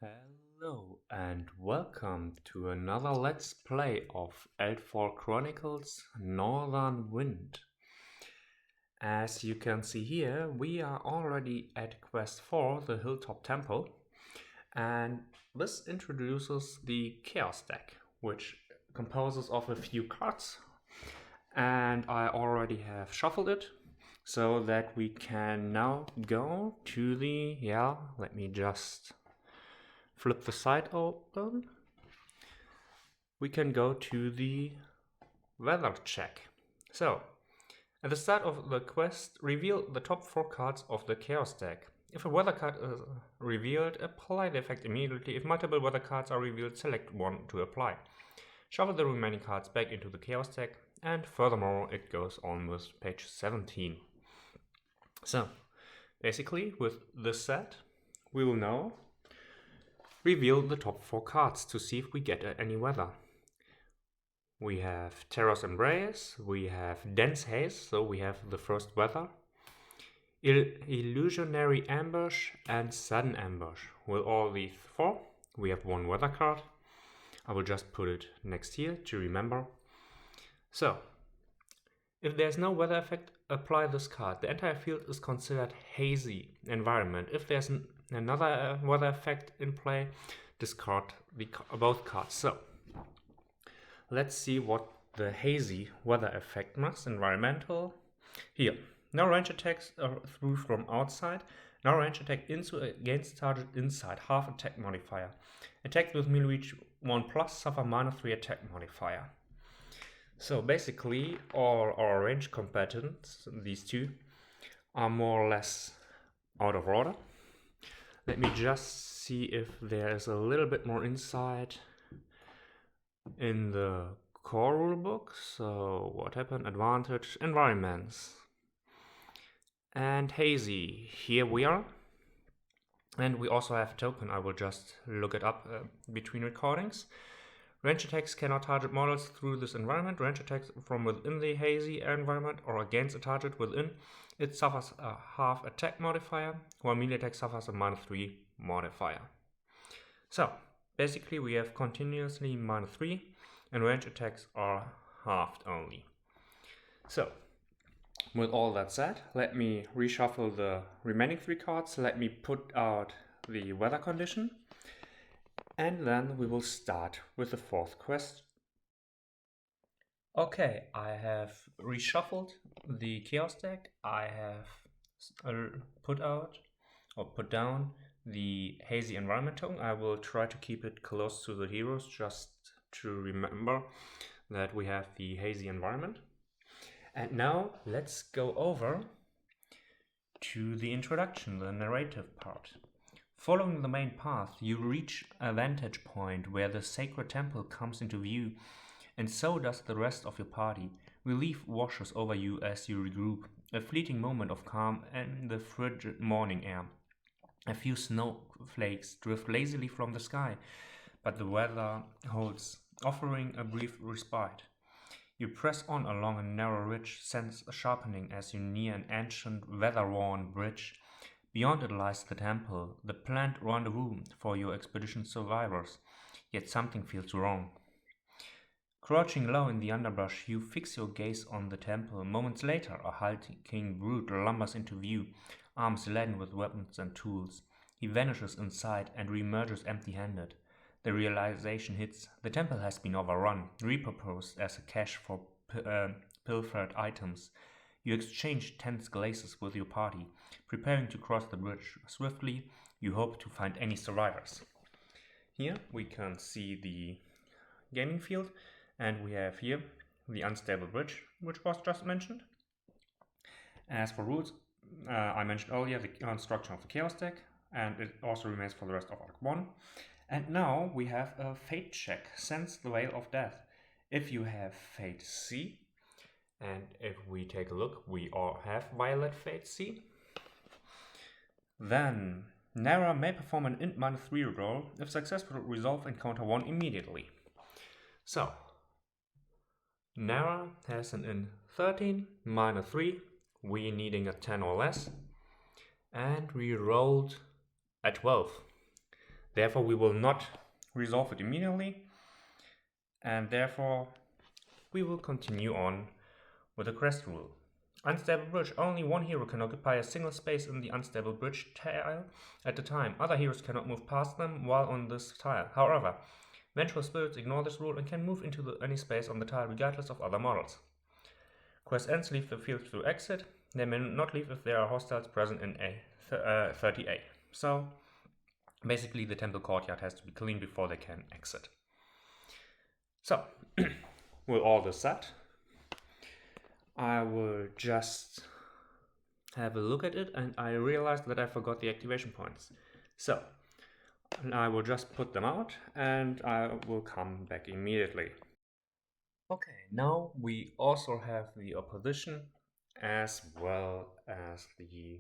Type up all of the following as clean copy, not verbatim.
Hello and welcome to another Let's Play of Eldfall Chronicles Northern Wind. As you can see here, we are already at Quest 4, the Hilltop Temple, and this introduces the Chaos deck, which composes of a few cards, and I already have shuffled it so that we can now go to the, let me just flip the site open. We can go to the weather check. So, at the start of the quest, reveal the top 4 cards of the Chaos deck. If a weather card is revealed, apply the effect immediately. If multiple weather cards are revealed, select one to apply. Shuffle the remaining cards back into the Chaos deck, and furthermore, it goes on with page 17. So, basically, with this set, we will now reveal the top 4 cards to see if we get any weather. We have Terror's Embrace, we have Dense Haze, so we have the first weather, Illusionary Ambush and Sudden Ambush. With all these 4, we have one weather card. I will just put it next here to remember. So, if there's no weather effect, apply this card. The entire field is considered hazy environment. If there's another weather effect in play, discard both cards. So, let's see what the hazy weather effect marks. Environmental. Here, no range attacks are through from outside. No range attack against target inside. Half attack modifier. Attacks with melee reach 1+, suffer -3 attack modifier. So basically, all our range combatants, these two, are more or less out of order. Let me just see if there is a little bit more insight in the core rulebook. So what happened? Advantage, environments, and hazy. Here we are. And we also have token. I will just look it up between recordings. Range attacks cannot target models through this environment. Range attacks from within the hazy environment or against a target within it suffers a half attack modifier, while melee attack suffers a -3 modifier. So, basically we have continuously -3 and range attacks are halved only. So, with all that said, let me reshuffle the remaining 3 cards. Let me put out the weather condition. And then we will start with the 4th quest. Okay, I have reshuffled the Chaos deck. I have put down the Hazy Environment token. I will try to keep it close to the heroes just to remember that we have the Hazy Environment. And now let's go over to the introduction, the narrative part. Following the main path, you reach a vantage point where the sacred temple comes into view, and so does the rest of your party. Relief washes over you as you regroup, a fleeting moment of calm in the frigid morning air. A few snowflakes drift lazily from the sky, but the weather holds, offering a brief respite. You press on along a narrow ridge, sense sharpening as you near an ancient, weather-worn bridge. Beyond it lies the temple, the planned rendezvous for your expedition survivors, yet something feels wrong. Crouching low in the underbrush, you fix your gaze on the temple. Moments later, a hulking brute lumbers into view, arms laden with weapons and tools. He vanishes inside and reemerges empty-handed. The realization hits. The temple has been overrun, repurposed as a cache for pilfered items. You exchange tense glances with your party, preparing to cross the bridge. Swiftly, you hope to find any survivors. Here we can see the gaming field, and we have here the unstable bridge, which was just mentioned. As for rules, I mentioned earlier the construction of the Chaos deck, and it also remains for the rest of Arc 1. And now we have a Fate check, Sense the Veil of Death. If you have Fate C, and if we take a look, we all have Violet Fate C. Then, Nara may perform an int -3 roll. If successful, resolve encounter 1 immediately. So, Nara has an int 13, -3, we needing a 10 or less, and we rolled a 12. Therefore, we will not resolve it immediately, and therefore we will continue on with the crest rule. Unstable bridge. Only one hero can occupy a single space in the unstable bridge tile at a time. Other heroes cannot move past them while on this tile. However, vengeful spirits ignore this rule and can move into any space on the tile regardless of other models. Quest ends leave the field through exit. They may not leave if there are hostiles present in 30A. So basically the temple courtyard has to be clean before they can exit. So, with all this said, I will just have a look at it, and I realized that I forgot the activation points. So, I will just put them out and I will come back immediately. Okay, now we also have the opposition as well as the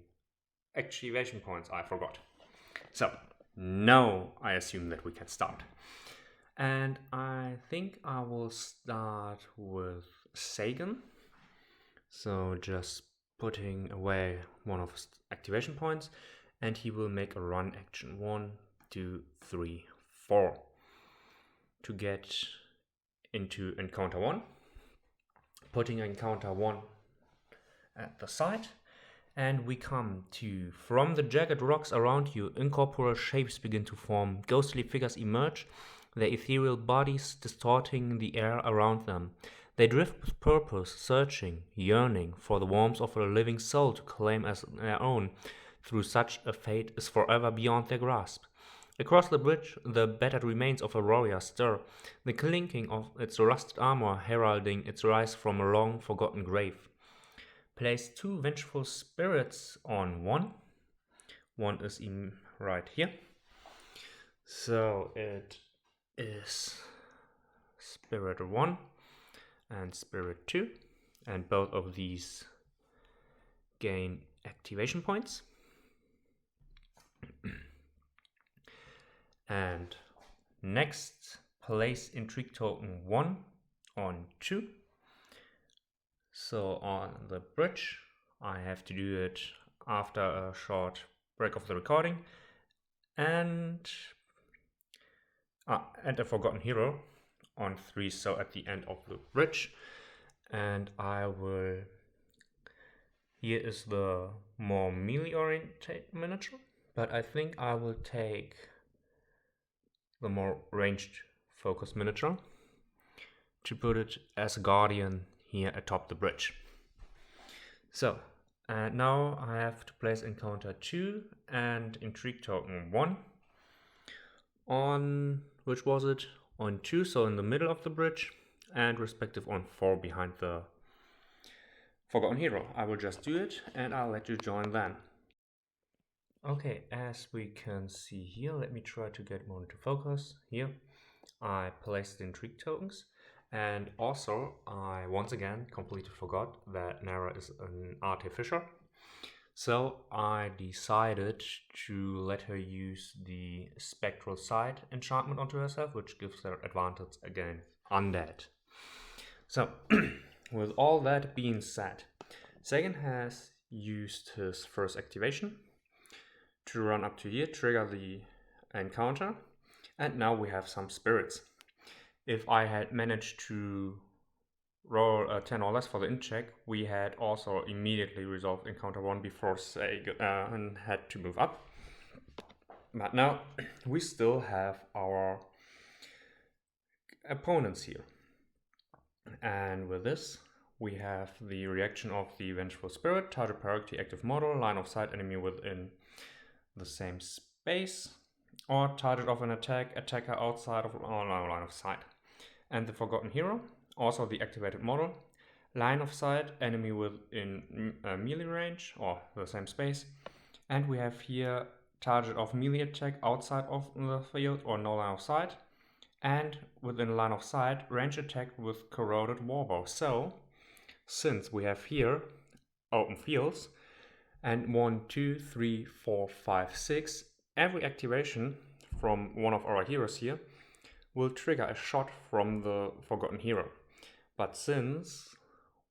activation points I forgot. So, now I assume that we can start. And I think I will start with Sagan. So just putting away one of his activation points, and he will make a run action 1, 2, 3, 4 to get into encounter 1, putting encounter 1 at the side, and we come to: from the jagged rocks around you, incorporeal shapes begin to form. Ghostly figures emerge, their ethereal bodies distorting the air around them. They drift with purpose, searching, yearning for the warmth of a living soul to claim as their own. Through such a fate is forever beyond their grasp. Across the bridge, the battered remains of a warrior stir, the clinking of its rusted armor heralding its rise from a long forgotten grave. Place 2 vengeful spirits on 1. One is right here. So it is Spirit 1 and Spirit 2, and both of these gain activation points. And next, place Intrigue Token 1 on 2. So on the bridge, I have to do it after a short break of the recording. And a Forgotten Hero on 3, so at the end of the bridge. And I will... Here is the more melee-oriented miniature, but I think I will take the more ranged focus miniature to put it as a guardian here atop the bridge. So, now I have to place encounter 2 and Intrigue Token 1 on, which was it? On 2, so in the middle of the bridge, and respective on 4 behind the Forgotten Hero. I will just do it and I'll let you join then. Okay, as we can see here, let me try to get more into focus. Here, I placed the Intrigue Tokens, and also I once again completely forgot that Nara is an artificer. So I decided to let her use the Spectral Sight enchantment onto herself, which gives her advantage against undead. So, with all that being said, Sagan has used his first activation to run up to here, trigger the encounter, and now we have some spirits. If I had managed to roll a 10 or less for the int check, we had also immediately resolved encounter 1 before Sagan had to move up. But now we still have our opponents here. And with this, we have the reaction of the Vengeful Spirit, target priority active model, line of sight enemy within the same space, or target of an attacker outside of our line of sight. And the Forgotten Hero, also the activated model, line of sight enemy within melee range, or the same space. And we have here target of melee attack outside of the field or no line of sight, and within line of sight range attack with corroded warbow. So since we have here open fields and 1, 2, 3, 4, 5, 6, every activation from one of our heroes here will trigger a shot from the Forgotten Hero. But since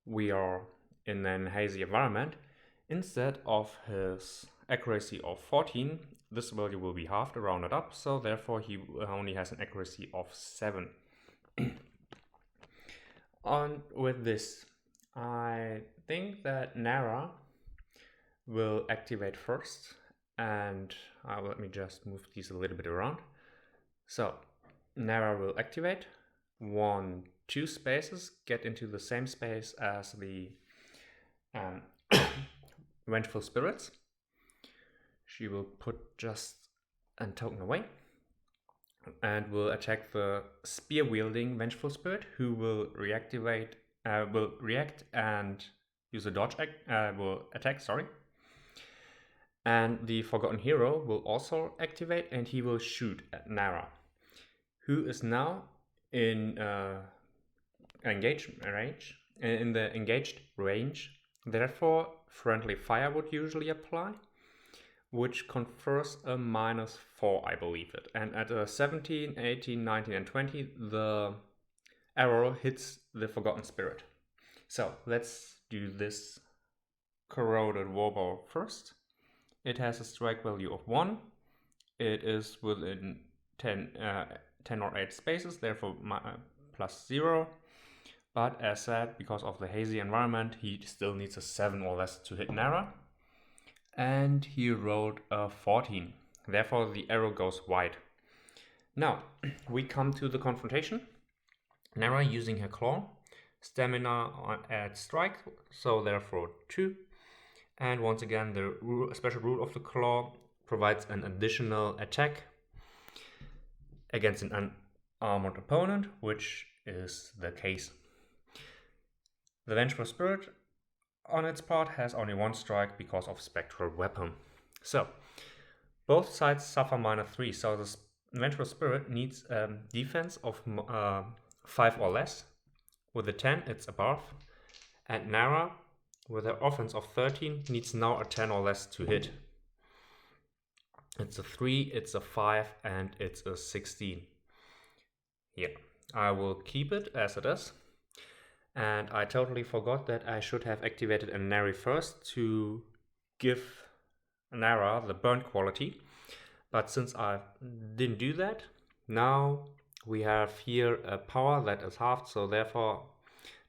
we are in an hazy environment, instead of his accuracy of 14, this value will be halved, rounded up, so therefore he only has an accuracy of 7. On with this, I think that Nara will activate first, and let me just move these a little bit around. So Nara will activate 1, 2 spaces, get into the same space as the Vengeful Spirits. She will put just a token away and will attack the spear-wielding Vengeful Spirit, who will react and use a dodge will attack, sorry. And the Forgotten Hero will also activate, and he will shoot at Nara, who is now in in the engaged range. Therefore, friendly fire would usually apply, which confers a -4, I believe it. And at 17, 18, 19, and 20, the arrow hits the Forgotten Spirit. So let's do this Corroded Warbow first. It has a strike value of 1. It is within 10 or 8 spaces, therefore +0. But as said, because of the hazy environment, he still needs a 7 or less to hit Nara. And he rolled a 14. Therefore, the arrow goes wide. Now, we come to the confrontation. Nara using her claw, stamina at strike, so therefore 2. And once again, the special rule of the claw provides an additional attack against an unarmored opponent, which is the case. The Vengeful Spirit, on its part, has only 1 strike because of Spectral Weapon. So, both sides suffer -3, so the Vengeful Spirit needs a defense of 5 or less. With a 10, it's above. And Nara, with her offense of 13, needs now a 10 or less to hit. It's a 3, it's a 5, and it's a 16. Yeah, I will keep it as it is. And I totally forgot that I should have activated a Nari first to give Nara the burn quality. But since I didn't do that, now we have here a power that is halved, so therefore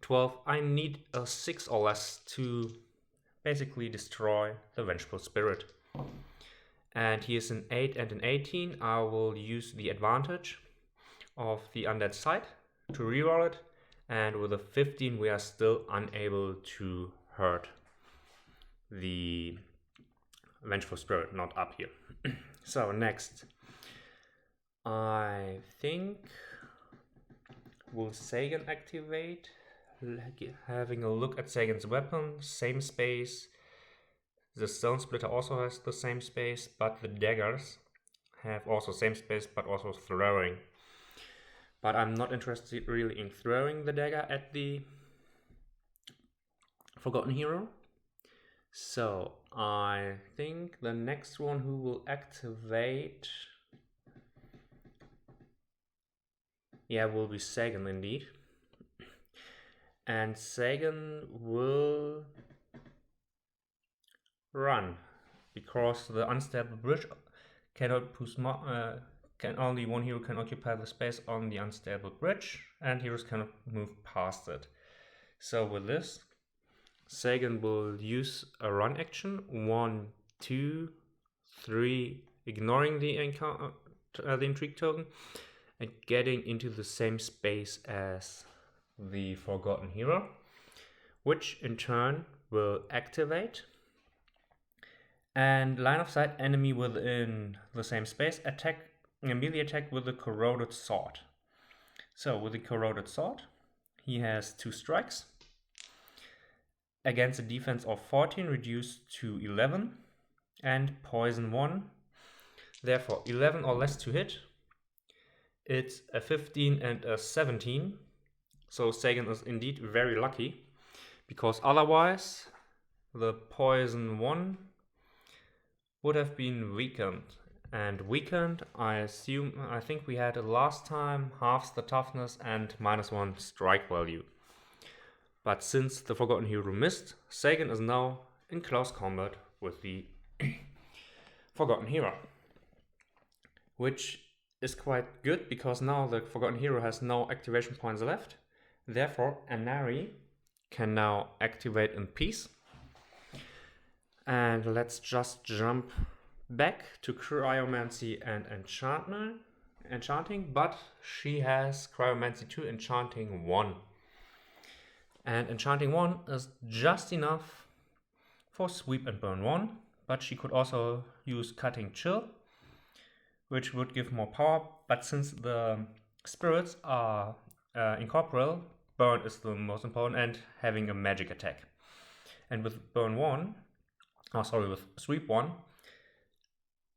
12. I need a 6 or less to basically destroy the Vengeful Spirit. And here's an 8 and an 18. I will use the advantage of the undead side to reroll it. And with a 15, we are still unable to hurt the Vengeful Spirit, not up here. So next, I think will Sagan activate? Having a look at Sagan's weapon, same space. The Stone Splitter also has the same space, but the daggers have also same space, but also throwing. But I'm not interested really in throwing the dagger at the Forgotten Hero. So I think the next one who will activate, will be Sagan indeed. And Sagan will run because the unstable bridge cannot push only one hero can occupy the space on the unstable bridge, and heroes cannot move past it. So with this, Sagan will use a run action, 1, 2, 3, ignoring the intrigue token, and getting into the same space as the Forgotten Hero, which in turn will activate. And line of sight enemy within the same space, immediately attack with the Corroded Sword. So with the Corroded Sword, he has 2 strikes. Against a defense of 14, reduced to 11. And poison 1. Therefore 11 or less to hit. It's a 15 and a 17. So Sagan is indeed very lucky, because otherwise the poison 1 would have been weakened. And weakened, I think we had it last time, halves the toughness and -1 strike value. But since the Forgotten Hero missed, Sagan is now in close combat with the Forgotten Hero, which is quite good because now the Forgotten Hero has no activation points left. Therefore, Anari can now activate in peace. And let's just jump back to Cryomancy and Enchanting, but she has Cryomancy 2, Enchanting 1. And Enchanting 1 is just enough for Sweep and Burn 1, but she could also use Cutting Chill, which would give more power, but since the spirits are incorporeal, Burn is the most important and having a magic attack. And with Burn 1, with Sweep 1,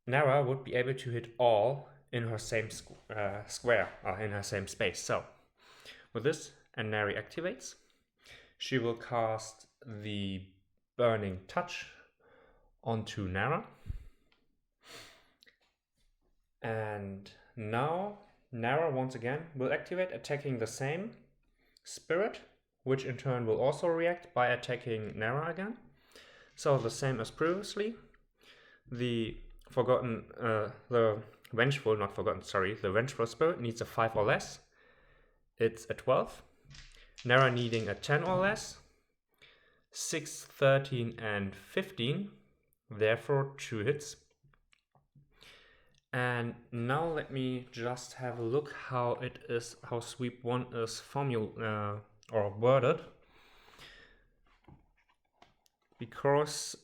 Nara would be able to hit all in her same square, or in her same space. So, with this, Anari activates. She will cast the Burning Touch onto Nara. And now, Nara once again will activate, attacking the same spirit, which in turn will also react by attacking Nara again. So the same as previously. The Vengeful Spirit needs a 5 or less. It's a 12. Nara needing a 10 or less. 6, 13, and 15. Therefore, 2 hits. And now let me just have a look how Sweep 1 is worded. Because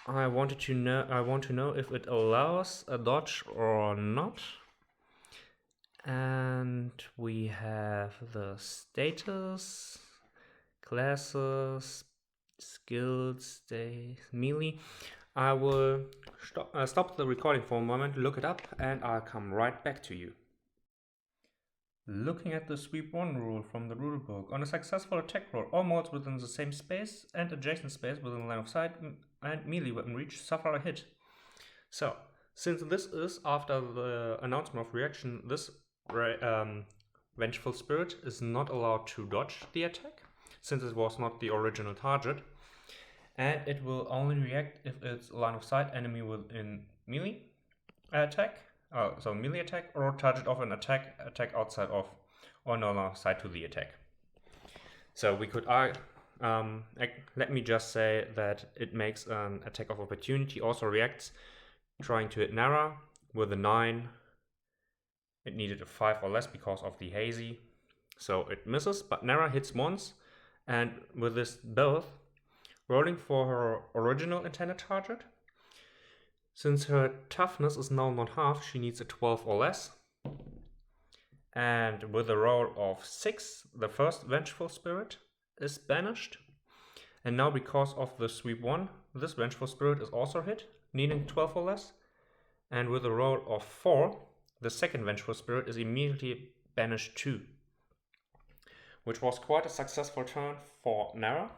I want to know if it allows a dodge or not. And we have the status, classes, skills, melee. I will stop the recording for a moment, look it up, and I'll come right back to you. Looking at the Sweep 1 rule from the rulebook, on a successful attack roll, all modes within the same space and adjacent space within line of sight and melee weapon reach suffer a hit. So, since this is after the announcement of reaction, this Vengeful Spirit is not allowed to dodge the attack, since it was not the original target. And it will only react if it's line of sight enemy within melee attack. Melee attack or target of an attack outside of or no line of sight to the attack. So we could let me just say that it makes an attack of opportunity, also reacts, trying to hit Nara with a 9. It needed a 5 or less because of the hazy, so it misses, but Nara hits once, and with this both, rolling for her original intended target. Since her toughness is now not half, she needs a 12 or less. And with a roll of 6, the first Vengeful Spirit is banished. And now because of the Sweep 1, this Vengeful Spirit is also hit, needing 12 or less. And with a roll of 4, the second Vengeful Spirit is immediately banished too. Which was quite a successful turn for Nara.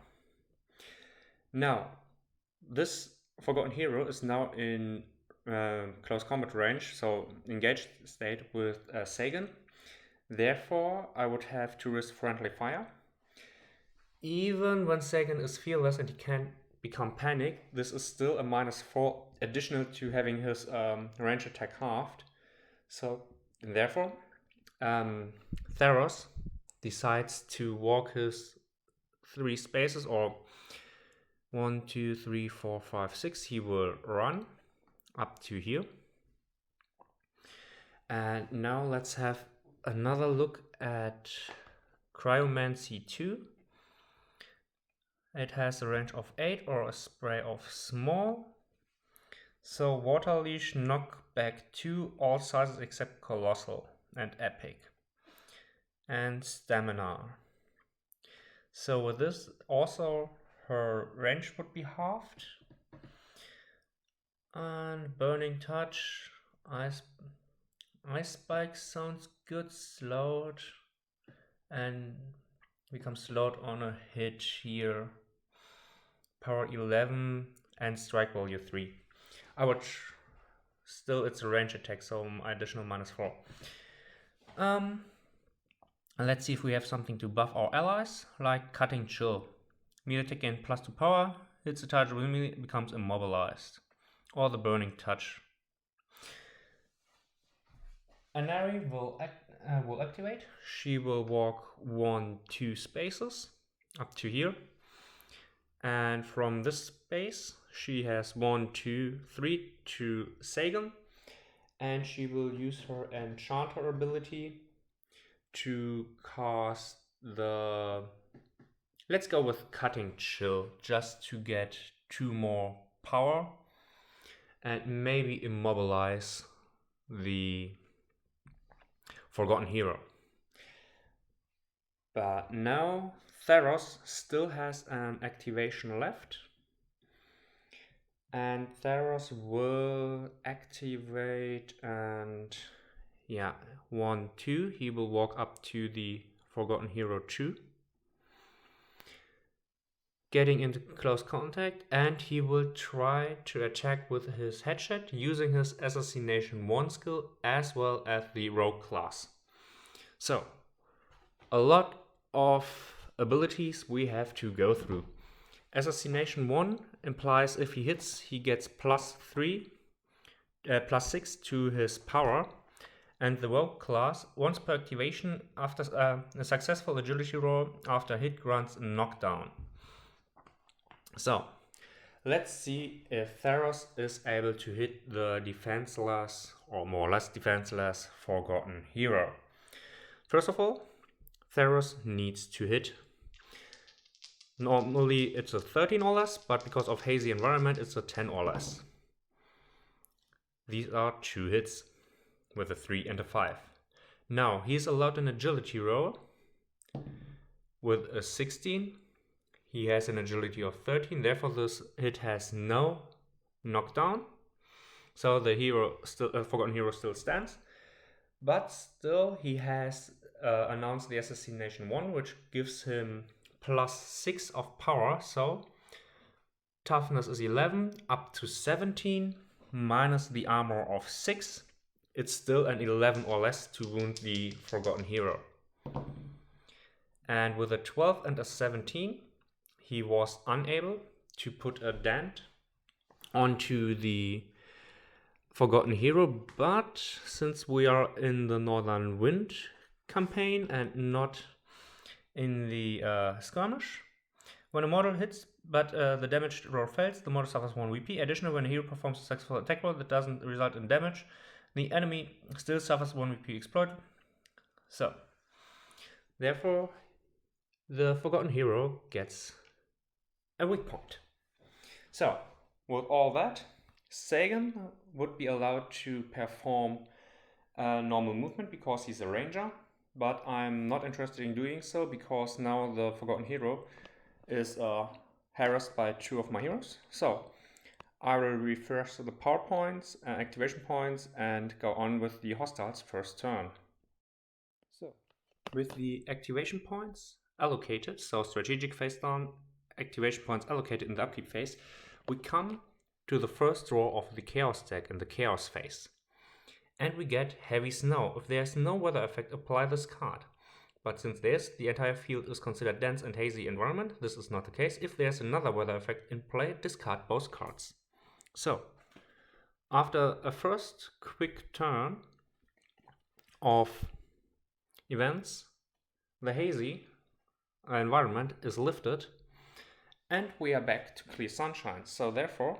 Now, this Forgotten Hero is now in close combat range, so engaged state with Sagan. Therefore, I would have to risk Friendly Fire. Even when Sagan is fearless and he can become Panic, this is still a -4 additional to having his range attack halved. So, therefore, Theros decides to walk his 3 spaces, or 1, 2, 3, 4, 5, 6. He will run up to here. And now let's have another look at Cryomancy 2. It has a range of 8 or a spray of small. So Water Leash, Knockback 2, all sizes except Colossal and Epic. And Stamina. So with this also her range would be halved. And Burning Touch, Ice Spike sounds good, slowed, and becomes slowed on a hit here. Power 11 and strike value 3. I would still, it's a range attack, so additional -4. And let's see if we have something to buff our allies, like Cutting Chill. Melee attack gain +2 power, hits the target with melee, becomes immobilized. or the Burning Touch. Anari will activate. She will walk 1-2 spaces up to here. And from this space, she has 1-2-3 to Sagan. And she will use her Enchanter ability to cast the... Let's go with Cutting Chill, just to get 2 more power. And maybe immobilize the Forgotten Hero. But now Theros still has an activation left. And Theros will activate and 1-2. He will walk up to the Forgotten Hero 2. Getting into close contact, and he will try to attack with his headshot using his Assassination 1 skill as well as the Rogue class. So, a lot of abilities we have to go through. Assassination 1 implies if he hits, he gets +6 to his power. And the Rogue class, once per activation, after a successful agility roll after hit, grants a knockdown. So, let's see if Theros is able to hit the defenseless, or more or less defenseless, Forgotten Hero. First of all, Theros needs to hit. Normally it's a 13 or less, but because of Hazy Environment it's a 10 or less. These are 2 hits with a 3 and a 5. Now, he's allowed an agility roll with a 16. He has an agility of 13, therefore this hit has no knockdown. So the Forgotten Hero still stands. But still he has announced the Assassination 1, which gives him +6 of power. So toughness is 11 up to 17 minus the armor of 6. It's still an 11 or less to wound the Forgotten Hero. And with a 12 and a 17, he was unable to put a dent onto the Forgotten Hero, but since we are in the Northern Wind campaign and not in the skirmish, when a model hits but the damage roll fails, the model suffers 1 VP. Additionally, when a hero performs a successful attack roll that doesn't result in damage, the enemy still suffers 1 VP exploit. So, therefore, the Forgotten Hero gets a weak point. So, with all that, Sagan would be allowed to perform a normal movement because he's a ranger, but I'm not interested in doing so because now the Forgotten Hero is harassed by 2 of my heroes. So, I will refresh the power points and activation points and go on with the hostiles' first turn. So, with the activation points allocated, so strategic phase down, activation points allocated in the upkeep phase, we come to the first draw of the Chaos deck in the Chaos phase. And we get Heavy Snow. If there's no weather effect, apply this card. But since the entire field is considered dense and hazy environment, this is not the case. If there's another weather effect in play, discard both cards. So, after a first quick turn of events, the hazy environment is lifted and we are back to clear sunshine. So therefore,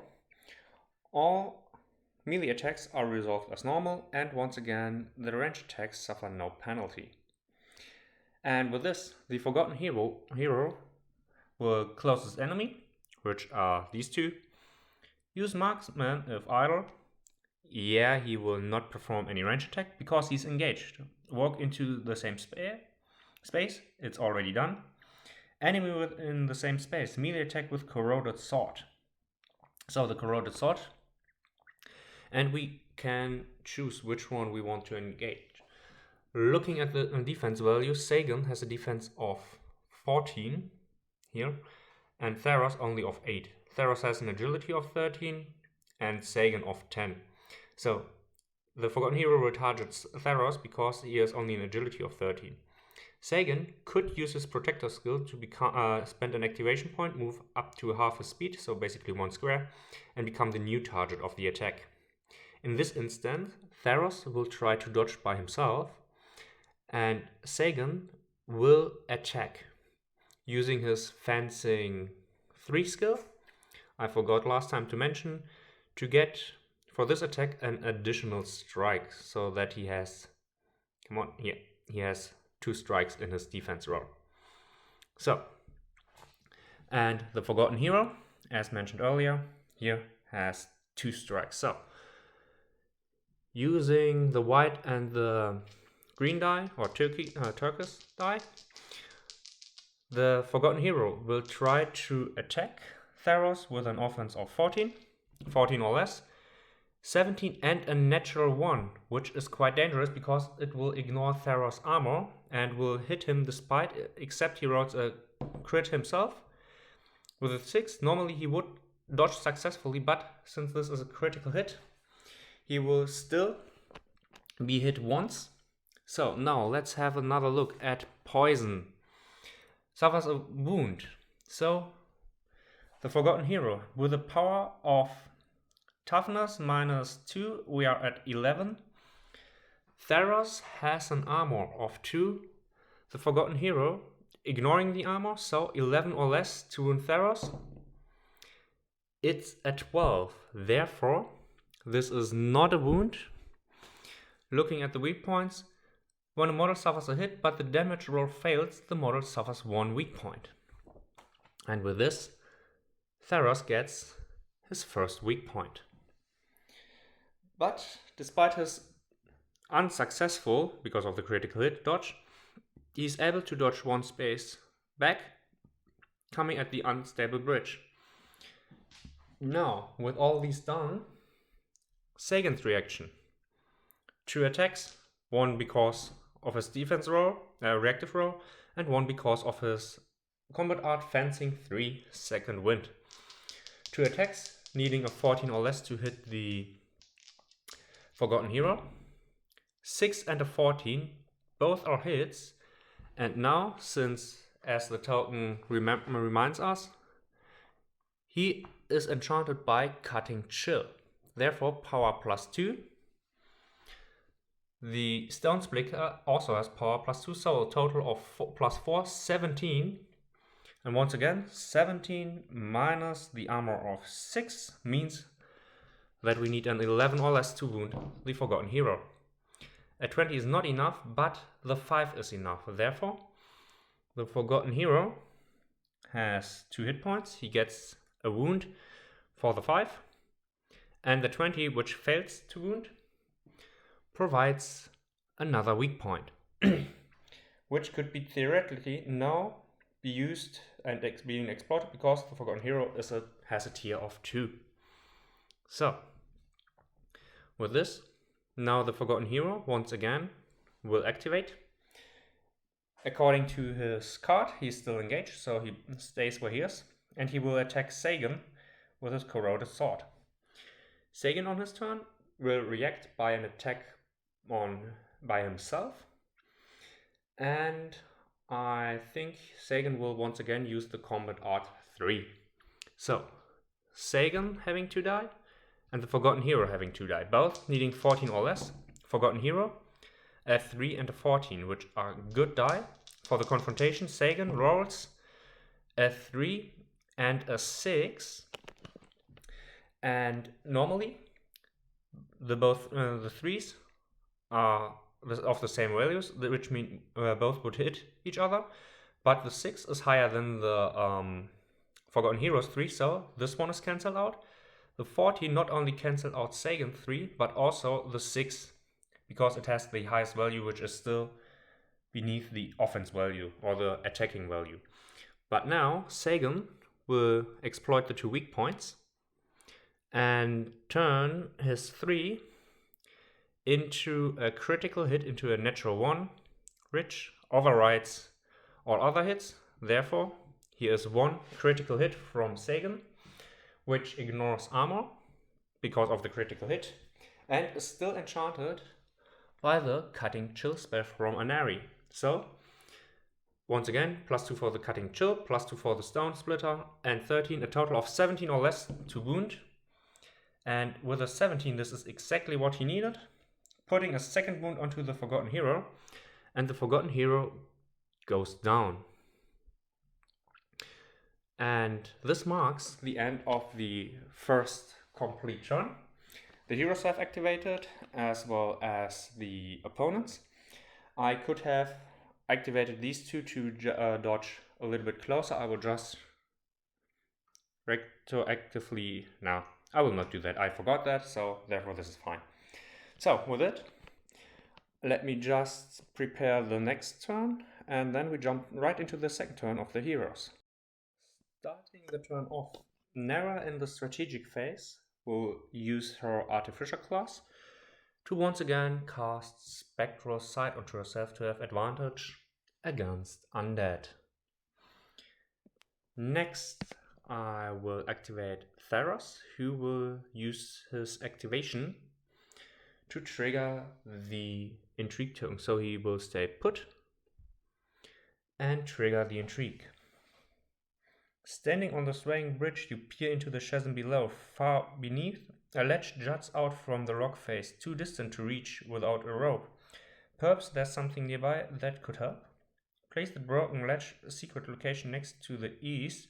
all melee attacks are resolved as normal, and once again, the range attacks suffer no penalty. And with this, the Forgotten Hero will close his enemy, which are these 2. Use Marksman if idle. Yeah, he will not perform any range attack because he's engaged. Walk into the same space, it's already done. Enemy within the same space, melee attack with Corroded Sword. So the Corroded Sword, and we can choose which one we want to engage. Looking at the defense value, Sagan has a defense of 14 here, and Theros only of 8. Theros has an agility of 13 and Sagan of 10. So the Forgotten Hero will target Theros because he has only an agility of 13. Sagan could use his protector skill to spend an activation point, move up to half his speed, so basically 1 square, and become the new target of the attack. In this instant, Theros will try to dodge by himself, and Sagan will attack using his fencing 3 skill. I forgot last time to mention, to get for this attack an additional strike, so that he has, he has 2 strikes in his defense roll. So, and the Forgotten Hero, as mentioned earlier, here has 2 strikes. So, using the white and the green die, or turquoise die, the Forgotten Hero will try to attack Theros with an offense of 14 or less, 17 and a natural 1, which is quite dangerous because it will ignore Theros' armor and will hit him except he rolls a crit himself. With a 6, normally he would dodge successfully, but since this is a critical hit, he will still be hit once. So now let's have another look at Poison. Suffers a wound. So the Forgotten Hero, with a power of toughness -2, we are at 11. Theros has an armor of 2. The Forgotten Hero, ignoring the armor, so 11 or less to wound Theros. It's at 12. Therefore, this is not a wound. Looking at the weak points, when a model suffers a hit but the damage roll fails, the model suffers 1 weak point. And with this, Theros gets his first weak point. But despite his unsuccessful, because of the critical hit, dodge, he is able to dodge 1 space back, coming at the unstable bridge. Now, with all these done, Sagan's reaction. 2 attacks, 1 because of his defense roll, reactive roll, and 1 because of his combat art fencing 3 second wind. 2 attacks, needing a 14 or less to hit the Forgotten Hero. 6 and a 14, both are hits. And now, since, as the token reminds us, he is enchanted by Cutting Chill. Therefore, power +2. The Stone Splitter also has power +2, so a total of +4, 17. And once again, 17 minus the armor of 6 means that we need an 11 or less to wound the Forgotten Hero. A 20 is not enough, but the 5 is enough. Therefore, the Forgotten Hero has 2 hit points. He gets a wound for the 5. And the 20, which fails to wound, provides another weak point, which could be theoretically now be used and being exploited because the Forgotten Hero has a tier of 2. So, with this, now the Forgotten Hero once again will activate. According to his card, he's still engaged, so he stays where he is, and he will attack Sagan with his Corroded Sword. Sagan on his turn will react by an attack by himself, and I think Sagan will once again use the Combat Art 3. So, Sagan having 2 die, and the Forgotten Hero having 2 die, both needing 14 or less. Forgotten Hero, a 3 and a 14, which are good die. For the confrontation, Sagan rolls a 3 and a 6, and normally the 3s are of the same values, which mean both would hit each other, but the 6 is higher than the Forgotten Heroes 3, so this one is cancelled out. The 14 not only cancelled out Sagan 3, but also the 6, because it has the highest value, which is still beneath the offense value or the attacking value. But now Sagan will exploit the 2 weak points and turn his 3 into a critical hit, into a natural 1, which overrides all other hits. Therefore, he is 1 critical hit from Sagan, which ignores armor because of the critical hit, and is still enchanted by the Cutting Chill spell from Anari. So, Once again, +2 for the cutting chill, +2 for the stone splitter, and 13, a total of 17 or less to wound. And with a 17, this is exactly what he needed, putting a second wound onto the Forgotten Hero, and the Forgotten Hero goes down. And this marks the end of the first complete turn. The heroes have activated, as well as the opponents. I could have activated these two to dodge a little bit closer. I will just retroactively... No, I will not do that. I forgot that, so therefore this is fine. So with it, let me just prepare the next turn, and then we jump right into the second turn of the heroes. Starting the turn off, Nara in the strategic phase will use her artificial class to once again cast Spectral Sight onto herself to have advantage against undead. Next, I will activate Theros, who will use his activation to trigger the Intrigue token. So he will stay put and trigger the Intrigue. Standing on the swaying bridge, you peer into the chasm below. Far beneath, a ledge juts out from the rock face, too distant to reach without a rope. Perhaps there's something nearby that could help. Place the broken ledge secret location next to the east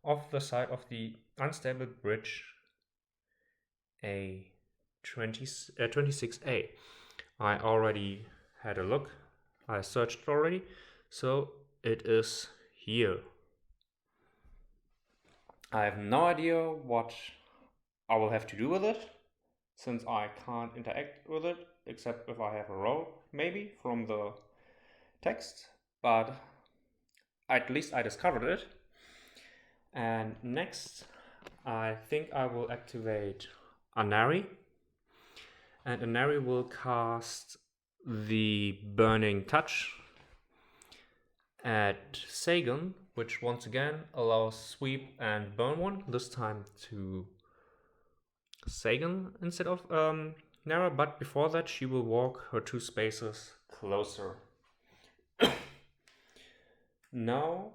of the side of the unstable bridge A26A. I already had a look. I searched already, so it is here. I have no idea what I will have to do with it, since I can't interact with it, except if I have a role, maybe, from the text, but at least I discovered it. And next, I think I will activate Anari, and Anari will cast the Burning Touch at Sagan, which once again allows sweep and burn one, this time to Sagan instead of Nara, but before that she will walk her 2 spaces closer. Now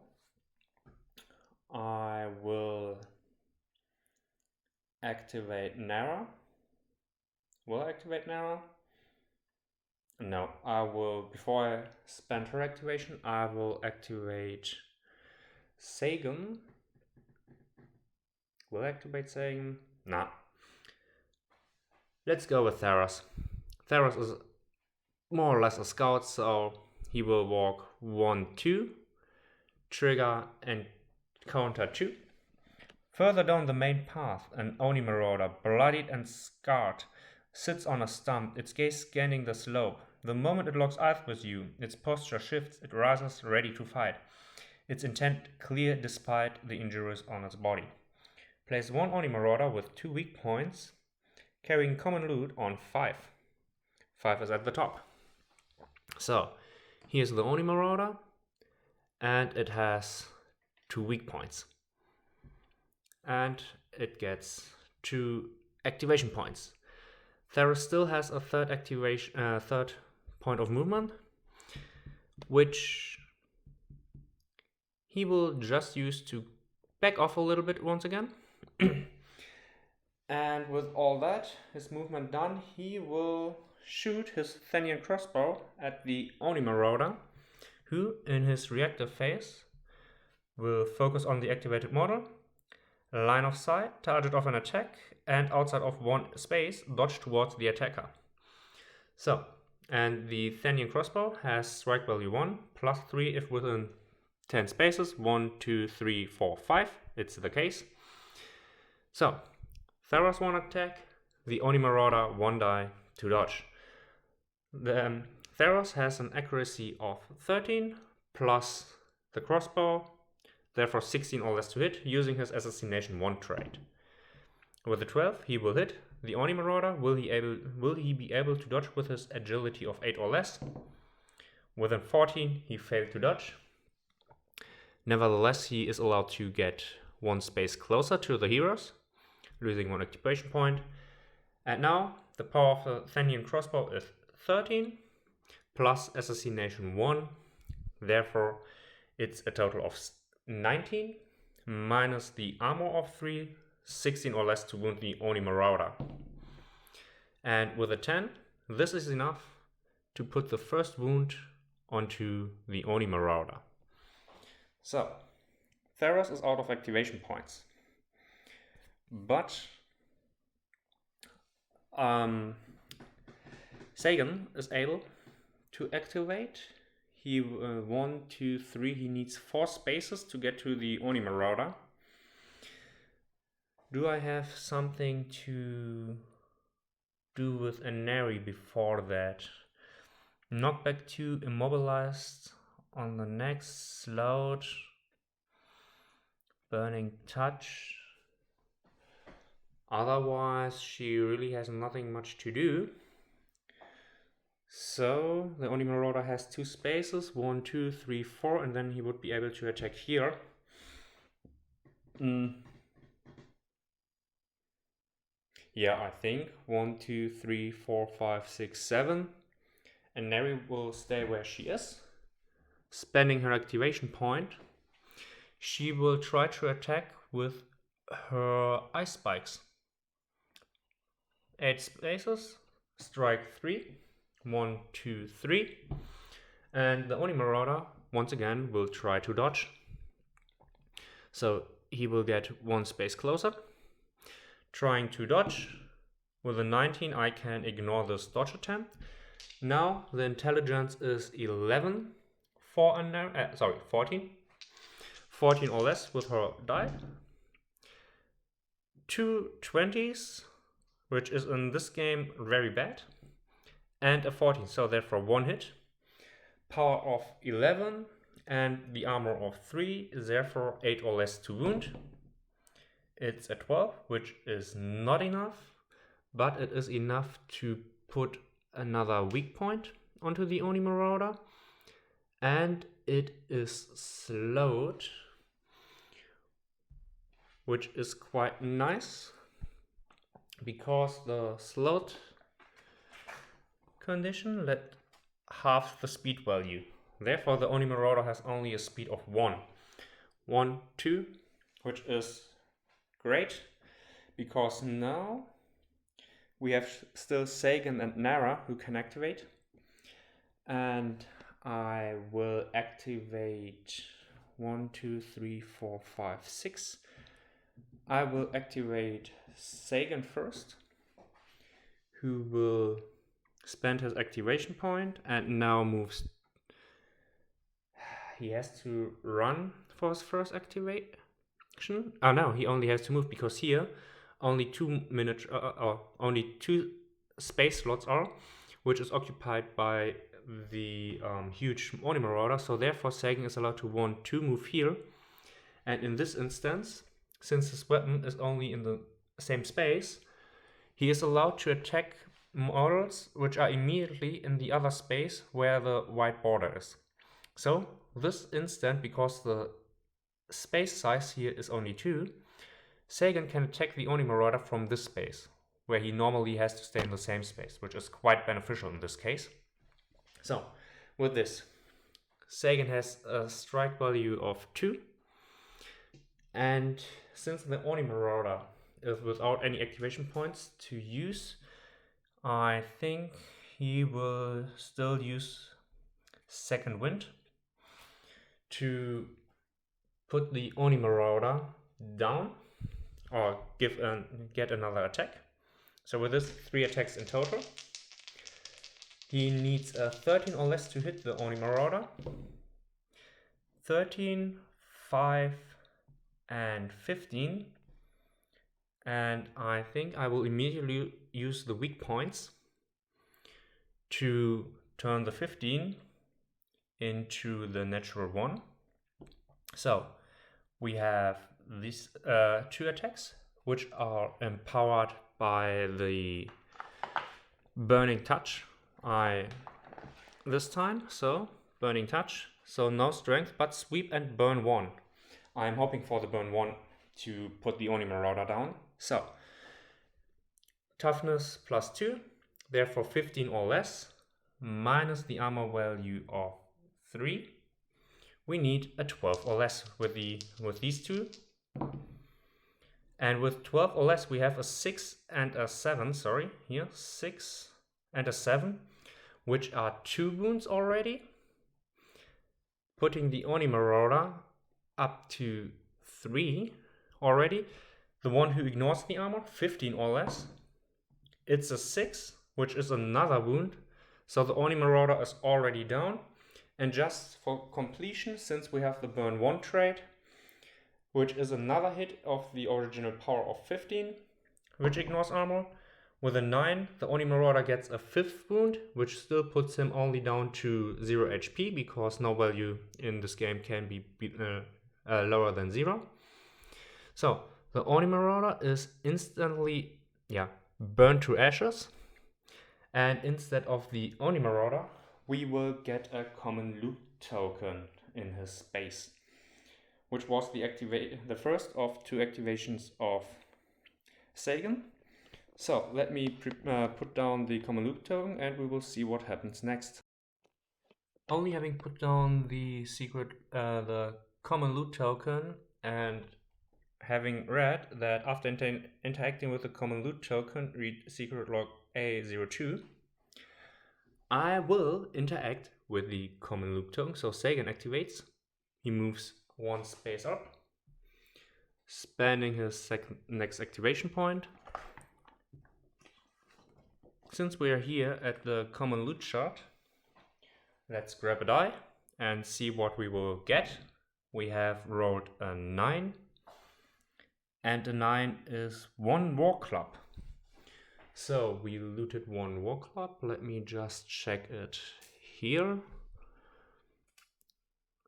I will activate Nara. Will I activate Nara? No, I will, before I spend her activation, I will activate Sagan. Will I activate Sagan? Nah. Let's go with Theros. Theros is more or less a scout, so he will walk 1, 2, trigger and counter 2. Further down the main path, an Oni Marauder, bloodied and scarred, sits on a stump, its gaze scanning the slope. The moment it locks eyes with you, its posture shifts, it rises ready to fight. Its intent clear despite the injuries on its body. Place 1 Oni Marauder with 2 weak points, carrying common loot on 5. 5 is at the top. So, here's the Oni Marauder, and it has 2 weak points. And it gets 2 activation points. Theros still has a third point of movement, which he will just use to back off a little bit once again. And with all that, his movement done, he will shoot his Thenian crossbow at the Oni Marauder, who in his reactive phase will focus on the activated model, line of sight, target of an attack, and outside of 1 space, dodge towards the attacker. So, and the Thenian crossbow has strike value 1, +3 if within 10 spaces, 1, 2, 3, 4, 5, it's the case. So, Theros 1 attack, the Oni Marauder 1 die to dodge. The Theros has an accuracy of 13 plus the crossbow, therefore 16 or less to hit, using his Assassination 1 trait. With the 12, he will hit. The Oni Marauder, will he be able to dodge with his agility of 8 or less? Within 14, he failed to dodge. Nevertheless, he is allowed to get 1 space closer to the heroes, losing 1 activation point. And now, the power of the Thenian crossbow is 13, plus Assassination 1. Therefore, it's a total of 19 minus the armor of 3, 16 or less to wound the Oni Marauder. And with a 10, this is enough to put the first wound onto the Oni Marauder. So, Theros is out of activation points. But Sagan is able to activate. He 1, 2, 3. He needs 4 spaces to get to the Oni Marauder. Do I have something to do with Anari before that? Knockback 2, immobilized on the next, slowed, burning touch. Otherwise, she really has nothing much to do. So the Oni Marauder has 2 spaces, 1, 2, 3, 4, and then he would be able to attack here. Yeah, I think 1, 2, 3, 4, 5, 6, 7. And Neri will stay where she is, spending her activation point. She will try to attack with her ice spikes. 8 spaces, strike 3, 1, 2, 3. And the Oni Marauder once again will try to dodge. So he will get 1 space closer, trying to dodge. With a 19 I can ignore this dodge attempt. Now the intelligence is 11 for 14. 14 or less with her die. 2 20s, which is in this game very bad, and a 14, so therefore 1 hit. Power of 11 and the armor of 3, therefore 8 or less to wound. It's a 12, which is not enough, but it is enough to put another weak point onto the Oni Marauder, and it is slowed, which is quite nice because the slowed condition let half the speed value. Therefore the Oni Marauder has only a speed of 1, 2, which is great because now we have still Sagan and Nara who can activate, and I will activate 1, 2, 3, 4, 5, 6. I will activate Sagan first, who will spend his activation point and now moves. He has to run for his first activation. Oh no, he only has to move because here only 2 minutes or only 2 space slots are, which is occupied by the huge Oni Marauder. So therefore Sagan is allowed to 1, 2 move here, and in this instance, since his weapon is only in the same space, he is allowed to attack models which are immediately in the other space where the white border is. So this instant, because the space size here is only 2, Sagan can attack the Oni Marauder from this space, where he normally has to stay in the same space, which is quite beneficial in this case. So with this, Sagan has a strike value of 2, and since the Oni Marauder is without any activation points to use, I think he will still use Second Wind to put the Oni Marauder down or get another attack. So with this, 3 attacks in total. He needs a 13 or less to hit the Oni Marauder. 13, 5, and 15. And I think I will immediately use the weak points to turn the 15 into the natural 1. So we have these 2 attacks, which are empowered by the Burning Touch. This time, so Burning Touch, so no strength, but sweep and burn 1. I'm hoping for the burn 1 to put the Oni Marauder down. So toughness plus 2, therefore 15 or less, minus the armor value of 3, we need a 12 or less with these two. And with 12 or less, we have a 6 and a 7, sorry, here, 6 and a 7, which are 2 wounds already, putting the Oni Marauder up to 3 already. The one who ignores the armor, 15 or less. It's a 6, which is another wound, so the Oni Marauder is already down. And just for completion, since we have the burn 1 trait, which is another hit of the original power of 15, which ignores armor. With a 9, the Oni Marauder gets a 5th wound, which still puts him only down to 0 HP, because no value in this game can be lower than 0. So, the Oni Marauder is instantly burned to ashes. And instead of the Oni Marauder, we will get a common loot token in his space, which was the first of 2 activations of Sagan. So let me put down the common loot token and we will see what happens next. Only having put down the common loot token and having read that after interacting with the common loot token, read secret log A02, I will interact with the common loot token. So Sagan activates, he moves 1 space up, spending his next activation point. Since we are here at the common loot chart, let's grab a die and see what we will get. We have rolled a 9, and a 9 is 1 war club. So we looted 1 war club. Let me just check it here.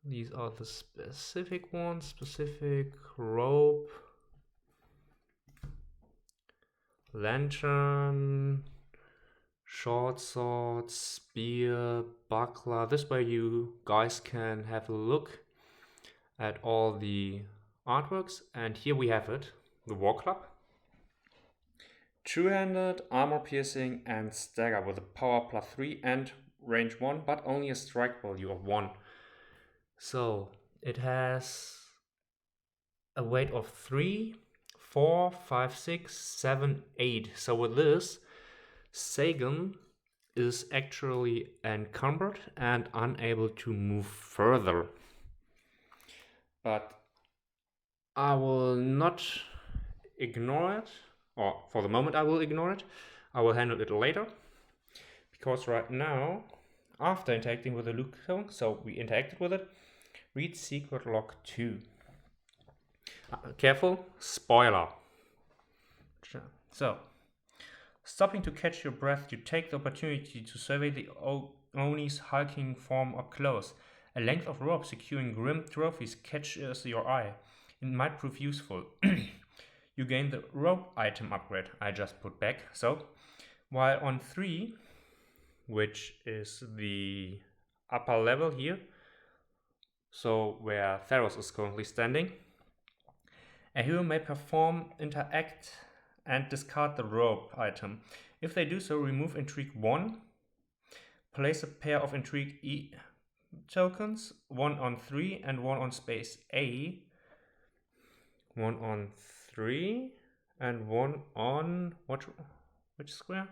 These are the specific ones: specific, rope, lantern, short sword, spear, buckler. This way you guys can have a look at all the artworks. And here we have it, the war club. Two-handed, armor piercing and stagger with a power +3 and range 1, but only a strike value of 1. So it has a weight of 3, 4, 5, 6, 7, 8. So with this, Sagan is actually encumbered and unable to move further. But I will not ignore it, or for the moment I will ignore it. I will handle it later, because right now, after interacting with the loot token, so we interacted with it, read secret log 2. Careful, spoiler. So, stopping to catch your breath, you take the opportunity to survey the Oni's hulking form up close. A length of rope securing grim trophies catches your eye. It might prove useful. You gain the rope item upgrade I just put back. So, while on 3, which is the upper level here, so where Theros is currently standing, a hero may perform, interact, and discard the rope item. If they do so, remove Intrigue 1, place a pair of Intrigue E tokens, 1 on 3 and 1 on space A, 1 on 3 and 1 on which square?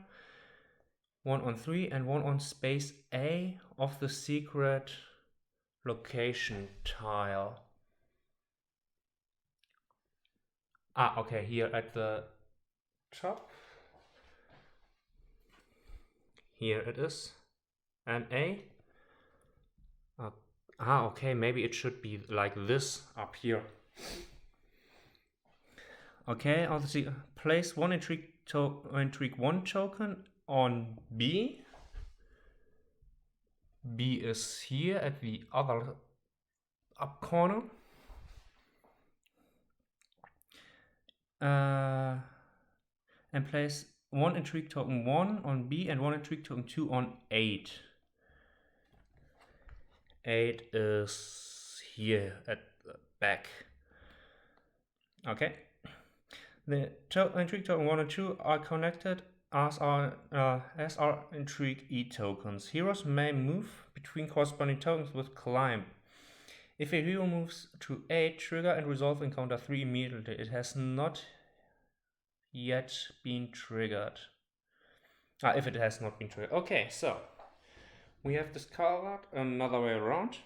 1 on 3 and 1 on space A of the secret location tile. Okay, here at the top. Here it is. And A. Okay, maybe it should be like this up here. Okay, obviously place 1 Intrigue 1 token on B. B is here at the other up corner. And place 1 Intrigue token 1 on B and 1 Intrigue token 2 on 8. 8 is here at the back. Okay. The Intrigue token 1 and 2 are connected as are Intrigue E tokens. Heroes may move between corresponding tokens with climb. If a hero moves to 8, trigger and resolve encounter 3 immediately. It has not yet been triggered. If it has not been triggered. Okay, so we have discovered another way around.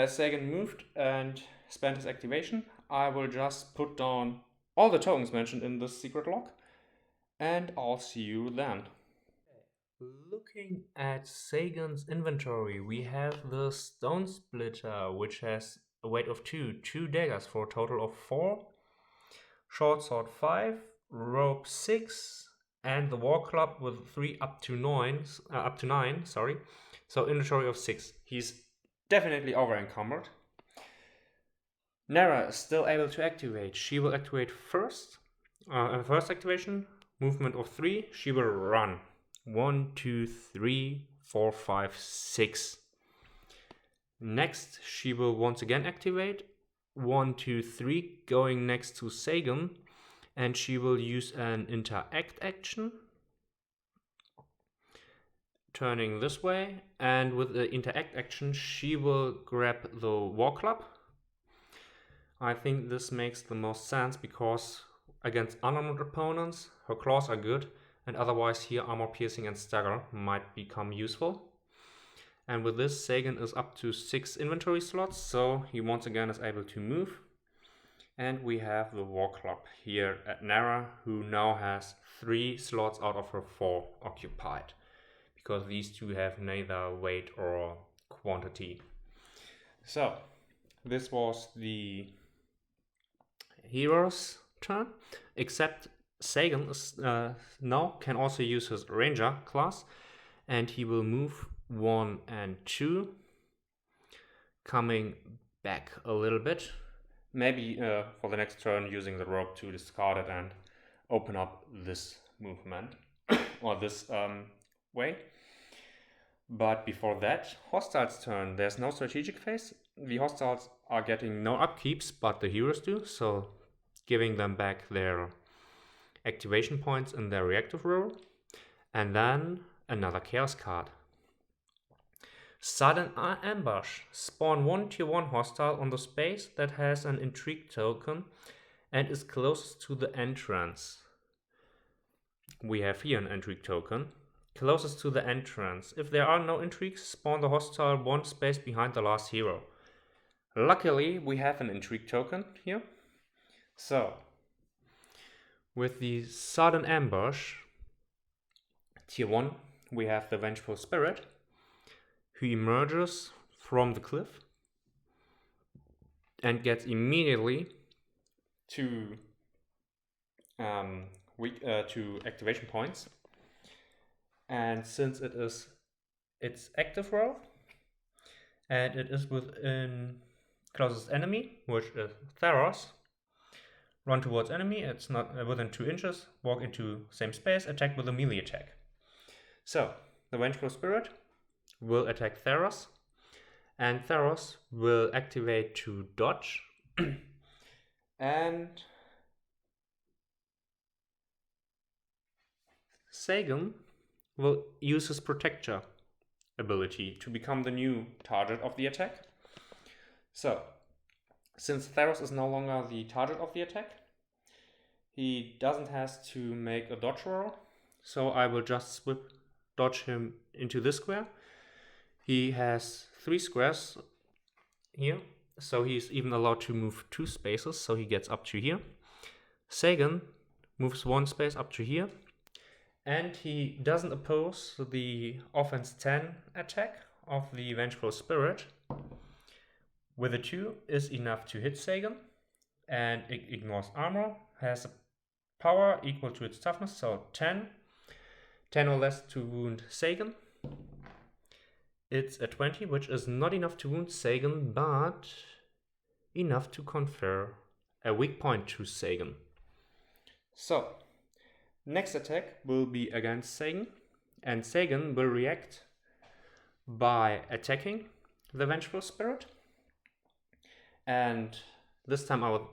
Sagan moved and spent his activation. I will just put down all the tokens mentioned in this secret log, and I'll see you then. Looking at Sagan's inventory, we have the Stone Splitter, which has a weight of 2, 2 daggers for a total of 4, Short Sword 5, Rope 6, and the War Club with 3 up to 9, sorry. So inventory of 6. He's definitely over encumbered. Nara is still able to activate. She will activate first. First activation, movement of 3. She will run. 1, 2, 3, 4, 5, 6. Next, she will once again activate. 1, 2, 3, going next to Sagan, and she will use an interact action, turning this way, and with the interact action, she will grab the War Club. I think this makes the most sense because against unarmored opponents, her claws are good, and otherwise here armor piercing and stagger might become useful. And with this, Sagan is up to 6 inventory slots, so he once again is able to move. And we have the War Club here at Nara, who now has 3 slots out of her 4 occupied, because these two have neither weight or quantity. So, this was the hero's turn, except Sagan is, now can also use his Ranger class, and he will move 1 and 2, coming back a little bit. Maybe for the next turn using the rope to discard it and open up this movement, or this way. But before that, hostiles' turn. There's no strategic phase. The hostiles are getting no upkeeps, but the heroes do, so giving them back their activation points in their reactive row. And then another chaos card. Sudden Ambush. Spawn 1 tier 1 hostile on the space that has an intrigue token and is closest to the entrance. We have here an intrigue token. Closest to the entrance. If there are no intrigues, spawn the hostile 1 space behind the last hero. Luckily, we have an intrigue token here. So, with the Sudden Ambush, tier 1, we have the Vengeful Spirit, who emerges from the cliff and gets immediately to activation points. And since it is its active row, and it is within closest enemy, which is Theros, run towards enemy, it's not within 2 inches, walk into same space, attack with a melee attack. So, the Vengeful Spirit will attack Theros, and Theros will activate to dodge, and Sagan will use his Protector ability to become the new target of the attack. So, since Theros is no longer the target of the attack, he doesn't have to make a dodge roll, so I will just dodge him into this square. He has 3 squares here, so he's even allowed to move 2 spaces, so he gets up to here. Sagan moves 1 space up to here, and he doesn't oppose the offense 10 attack of the Vengeful Spirit. With a 2 is enough to hit Sagan, and it ignores armor, has a power equal to its toughness, so 10 or less to wound Sagan. It's a 20, which is not enough to wound Sagan, but enough to confer a weak point to Sagan. So, next attack will be against Sagan, and Sagan will react by attacking the Vengeful Spirit. And this time I will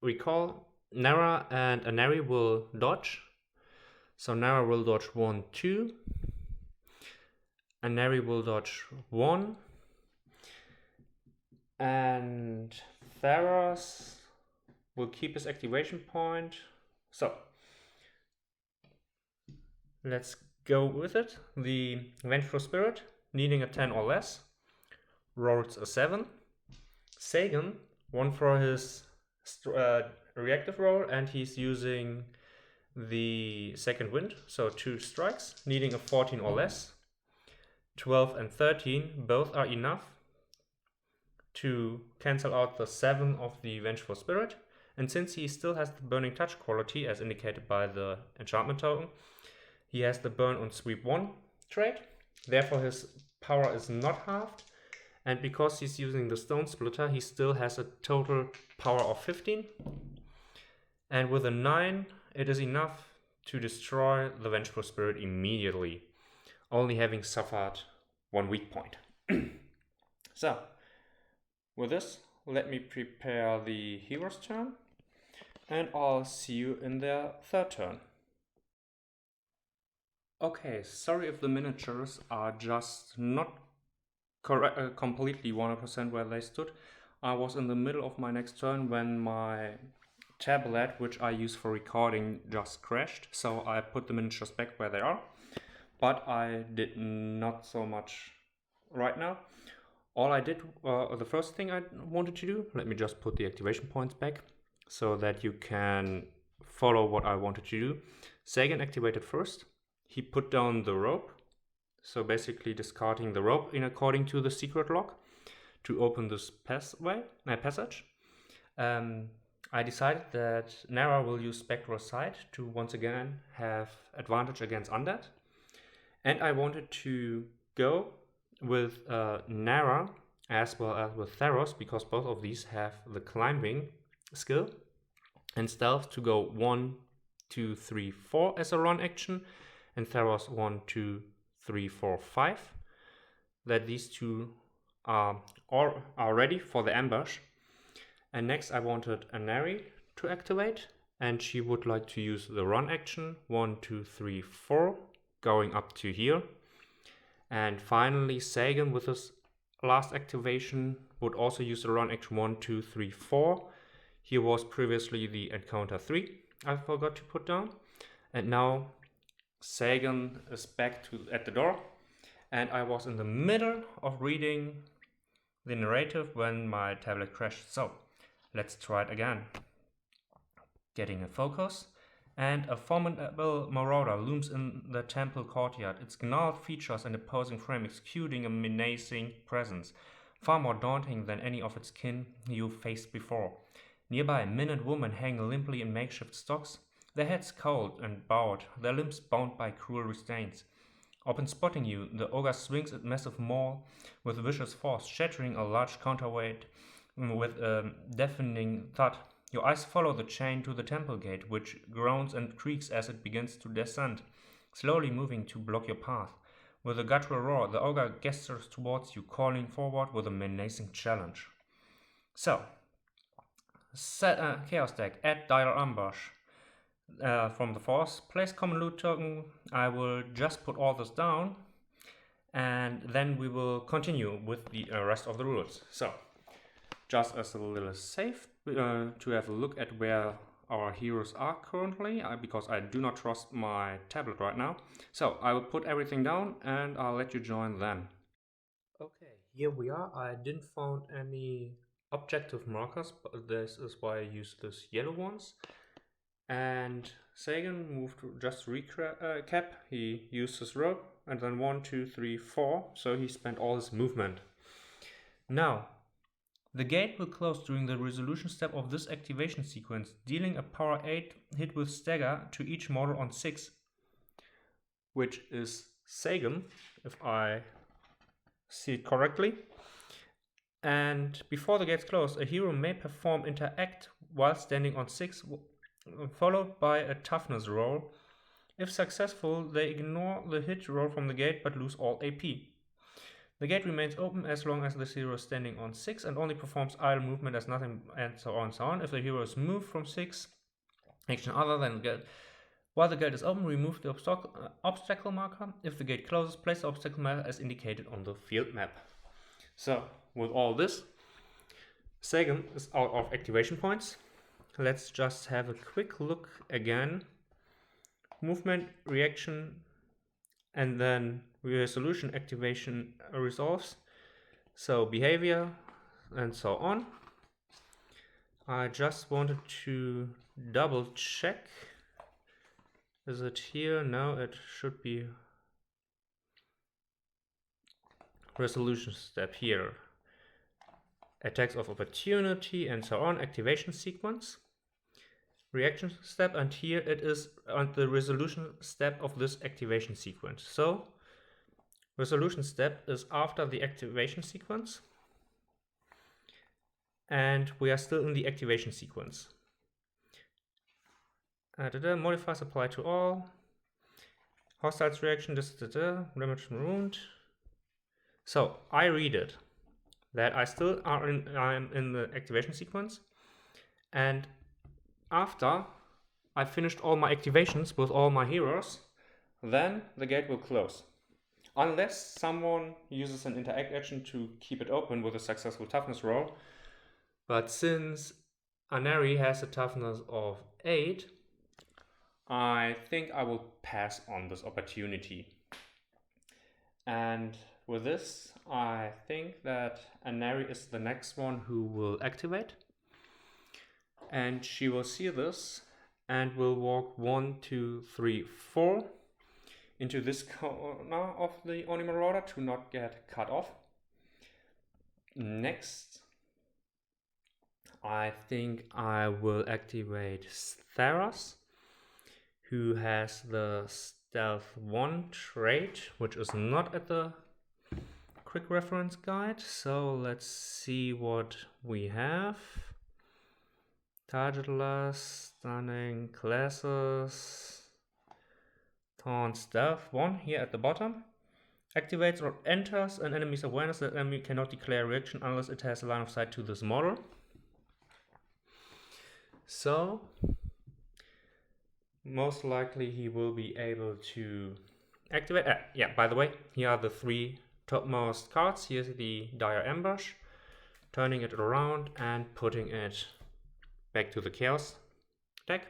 recall Nara and Anari will dodge. So Nara will dodge 1, 2. Anari will dodge 1. And Theros will keep his activation point. So let's go with it. The Vengeful Spirit, needing a 10 or less, rolls a 7. Sagan, 1 for his reactive roll, and he's using the second wind, so 2 strikes, needing a 14 or less. 12 and 13 both are enough to cancel out the 7 of the Vengeful Spirit, and since he still has the Burning Touch quality as indicated by the enchantment token, he has the Burn on Sweep 1 trait, therefore his power is not halved, and because he's using the Stone Splitter, he still has a total power of 15, and with a 9 it is enough to destroy the Vengeful Spirit immediately, only having suffered 1 weak point. So, with this, let me prepare the hero's turn, and I'll see you in their third turn. Okay, sorry if the miniatures are just not completely 100% where they stood. I was in the middle of my next turn when my tablet, which I use for recording, just crashed, so I put the miniatures back where they are, but I did not so much right now. All I did, the first thing I wanted to do, let me just put the activation points back so that you can follow what I wanted to do. Sagan activated first. He put down the rope, so basically discarding the rope in according to the secret lock to open this passage. I decided that Nara will use Spectral Sight to once again have advantage against Undead, and I wanted to go with Nara as well as with Theros, because both of these have the climbing skill, and Stealth to go 1, 2, 3, 4 as a run action, and Theros 1, 2, 3, 4, 5. That these two are ready for the ambush. And next I wanted Anari to activate, and she would like to use the run action 1, 2, 3, 4, going up to here. And finally Sagan with his last activation would also use the run action 1, 2, 3, 4. Here was previously the encounter 3 I forgot to put down. And now Sagan is back at the door, and I was in the middle of reading the narrative when my tablet crashed. So let's try it again. Getting a focus, and a formidable marauder looms in the temple courtyard, its gnarled features and opposing frame exuding a menacing presence, far more daunting than any of its kin you faced before. Nearby, men and women hang limply in makeshift stocks, their heads cold and bowed, their limbs bound by cruel restraints. Upon spotting you, the ogre swings its massive maul with vicious force, shattering a large counterweight with a deafening thud. Your eyes follow the chain to the temple gate, which groans and creaks as it begins to descend, slowly moving to block your path. With a guttural roar, the ogre gestures towards you, calling forward with a menacing challenge. So, set Chaos deck, add Dire Ambush. From the force, place common loot token. I will just put all this down, and then we will continue with the rest of the rules. So, just as a little safe to have a look at where our heroes are currently, because I do not trust my tablet right now. So I will put everything down and I'll let you join then. Okay, here we are. I didn't find any objective markers, but this is why I used these yellow ones. And Sagan moved to just recap. He used his rope, and then 1, 2, 3, 4. So he spent all his movement. Now, the gate will close during the resolution step of this activation sequence, dealing a power 8 hit with stagger to each model on 6, which is Sagan, if I see it correctly. And before the gates close, a hero may perform interact while standing on 6, followed by a toughness roll. If successful, they ignore the hit roll from the gate but lose all AP. The gate remains open as long as the hero is standing on 6 and only performs idle movement as nothing, and so on and so on. If the hero is moved from 6, action other than the gate. While the gate is open, remove the obstacle marker. If the gate closes, place the obstacle marker as indicated on the field map. So, with all this, Second is out of activation points. Let's just have a quick look again. Movement, reaction, and then resolution activation resolves. So behavior and so on. I just wanted to double check. Is it here? No, it should be resolution step here. Attacks of opportunity and so on, activation sequence. Reaction step, and here it is on the resolution step of this activation sequence. So resolution step is after the activation sequence, and we are still in the activation sequence. Modifiers apply to all. Hostiles reaction, damage and wound. So I read it that I still I'm in the activation sequence, and after I finished all my activations with all my heroes, then the gate will close. Unless someone uses an interact action to keep it open with a successful toughness roll. But since Anari has a toughness of 8, I think I will pass on this opportunity. And with this, I think that Anari is the next one who will activate. And she will see this and will walk 1, 2, 3, 4 into this corner of the Oni Marauder to not get cut off. Next, I think I will activate Theros, who has the Stealth 1 trait, which is not at the quick reference guide. So let's see what we have. Targetless, stunning, classes, taunt, stealth 1 here at the bottom. Activates or enters an enemy's awareness. The enemy cannot declare reaction unless it has a line of sight to this model. So most likely he will be able to activate. Yeah, by the way, here are the 3 topmost cards. Here's the Dire Ambush, turning it around and putting it back to the Chaos deck.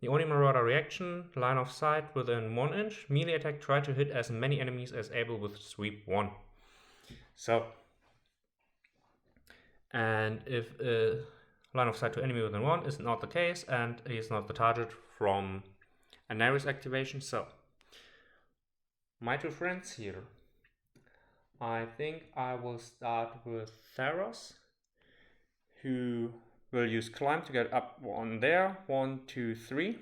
The Oni Marauder reaction, line of sight within 1 inch, melee attack, try to hit as many enemies as able with sweep 1. So, and if a line of sight to enemy within 1 is not the case and he is not the target from Anari's activation, so my 2 friends here. I think I will start with Theros, who will use climb to get up 1 there, 1, 2, 3,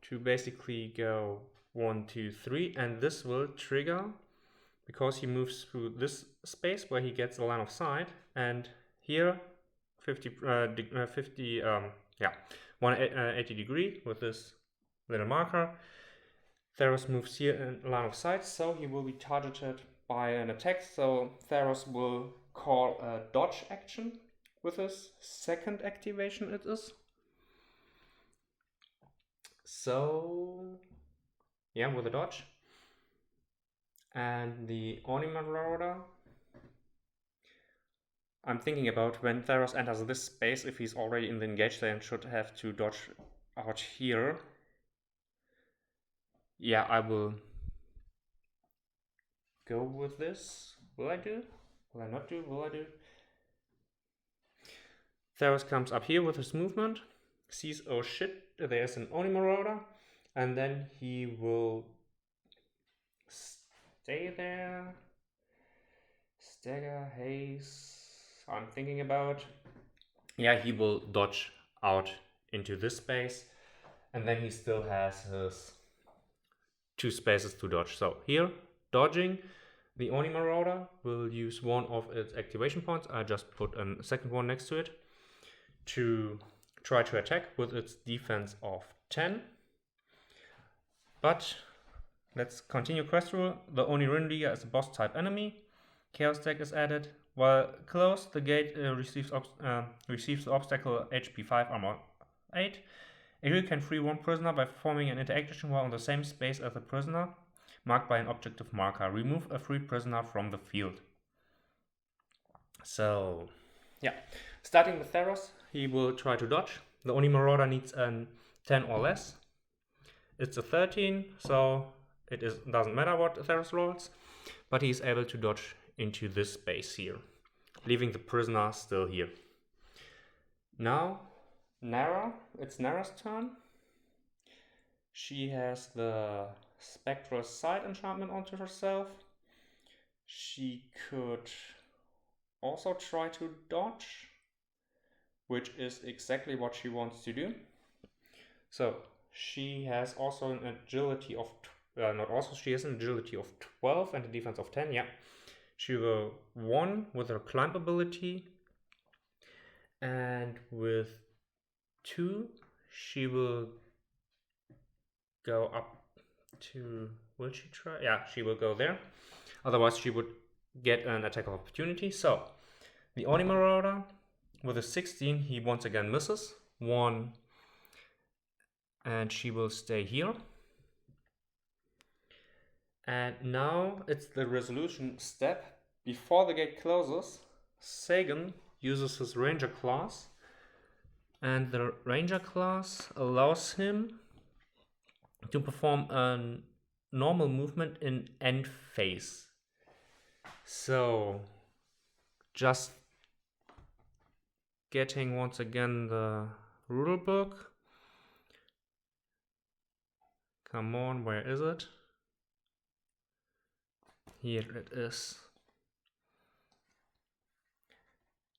to basically go 1, 2, 3, and this will trigger because he moves through this space where he gets a line of sight, and here 180 degree with this little marker. Theros moves here in line of sight, so he will be targeted by an attack. So Theros will call a dodge action with his second activation it is. So yeah, with a dodge. And the Oni Marauder, I'm thinking about when Theros enters this space, if he's already in the engage, then should have to dodge out here. Yeah, I will go with this. Will I do? Will I not do? Will I do? Theros comes up here with his movement, sees, oh shit, there's an Oni Marauder, and then he will stay there. Stagger, haze, I'm thinking about. Yeah, he will dodge out into this space, and then he still has his 2 spaces to dodge. So here, dodging, the Oni Marauder will use 1 of its activation points. I just put a second one next to it to try to attack with its defense of 10. But let's continue quest rule. The Oni Rindiga is a boss type enemy. Chaos deck is added. While closed, the gate receives the obstacle HP 5 armor 8. A hero can free 1 prisoner by performing an interaction while on the same space as the prisoner, marked by an objective marker. Remove a free prisoner from the field. So, yeah. Starting with Theros, he will try to dodge. The Oni Marauder needs a 10 or less. It's a 13, so doesn't matter what Theros rolls, but he's able to dodge into this space here, leaving the prisoner still here. Now, Nara, it's Nara's turn. She has the Spectral Sight enchantment onto herself. She could also try to dodge, which is exactly what she wants to do. So she has also an agility of, she has an agility of 12 and a defense of 10, yeah. She will 1 with her climb ability, and with 2 she will go up to, will she try? Yeah, she will go there. Otherwise she would get an attack of opportunity. So the Oni Marauder with a 16, he once again misses 1, and she will stay here. And now it's the resolution step. Before the gate closes, Sagan uses his Ranger class, and the Ranger class allows him to perform a normal movement in end phase. So, just getting once again the rule book. Come on, where is it? Here it is.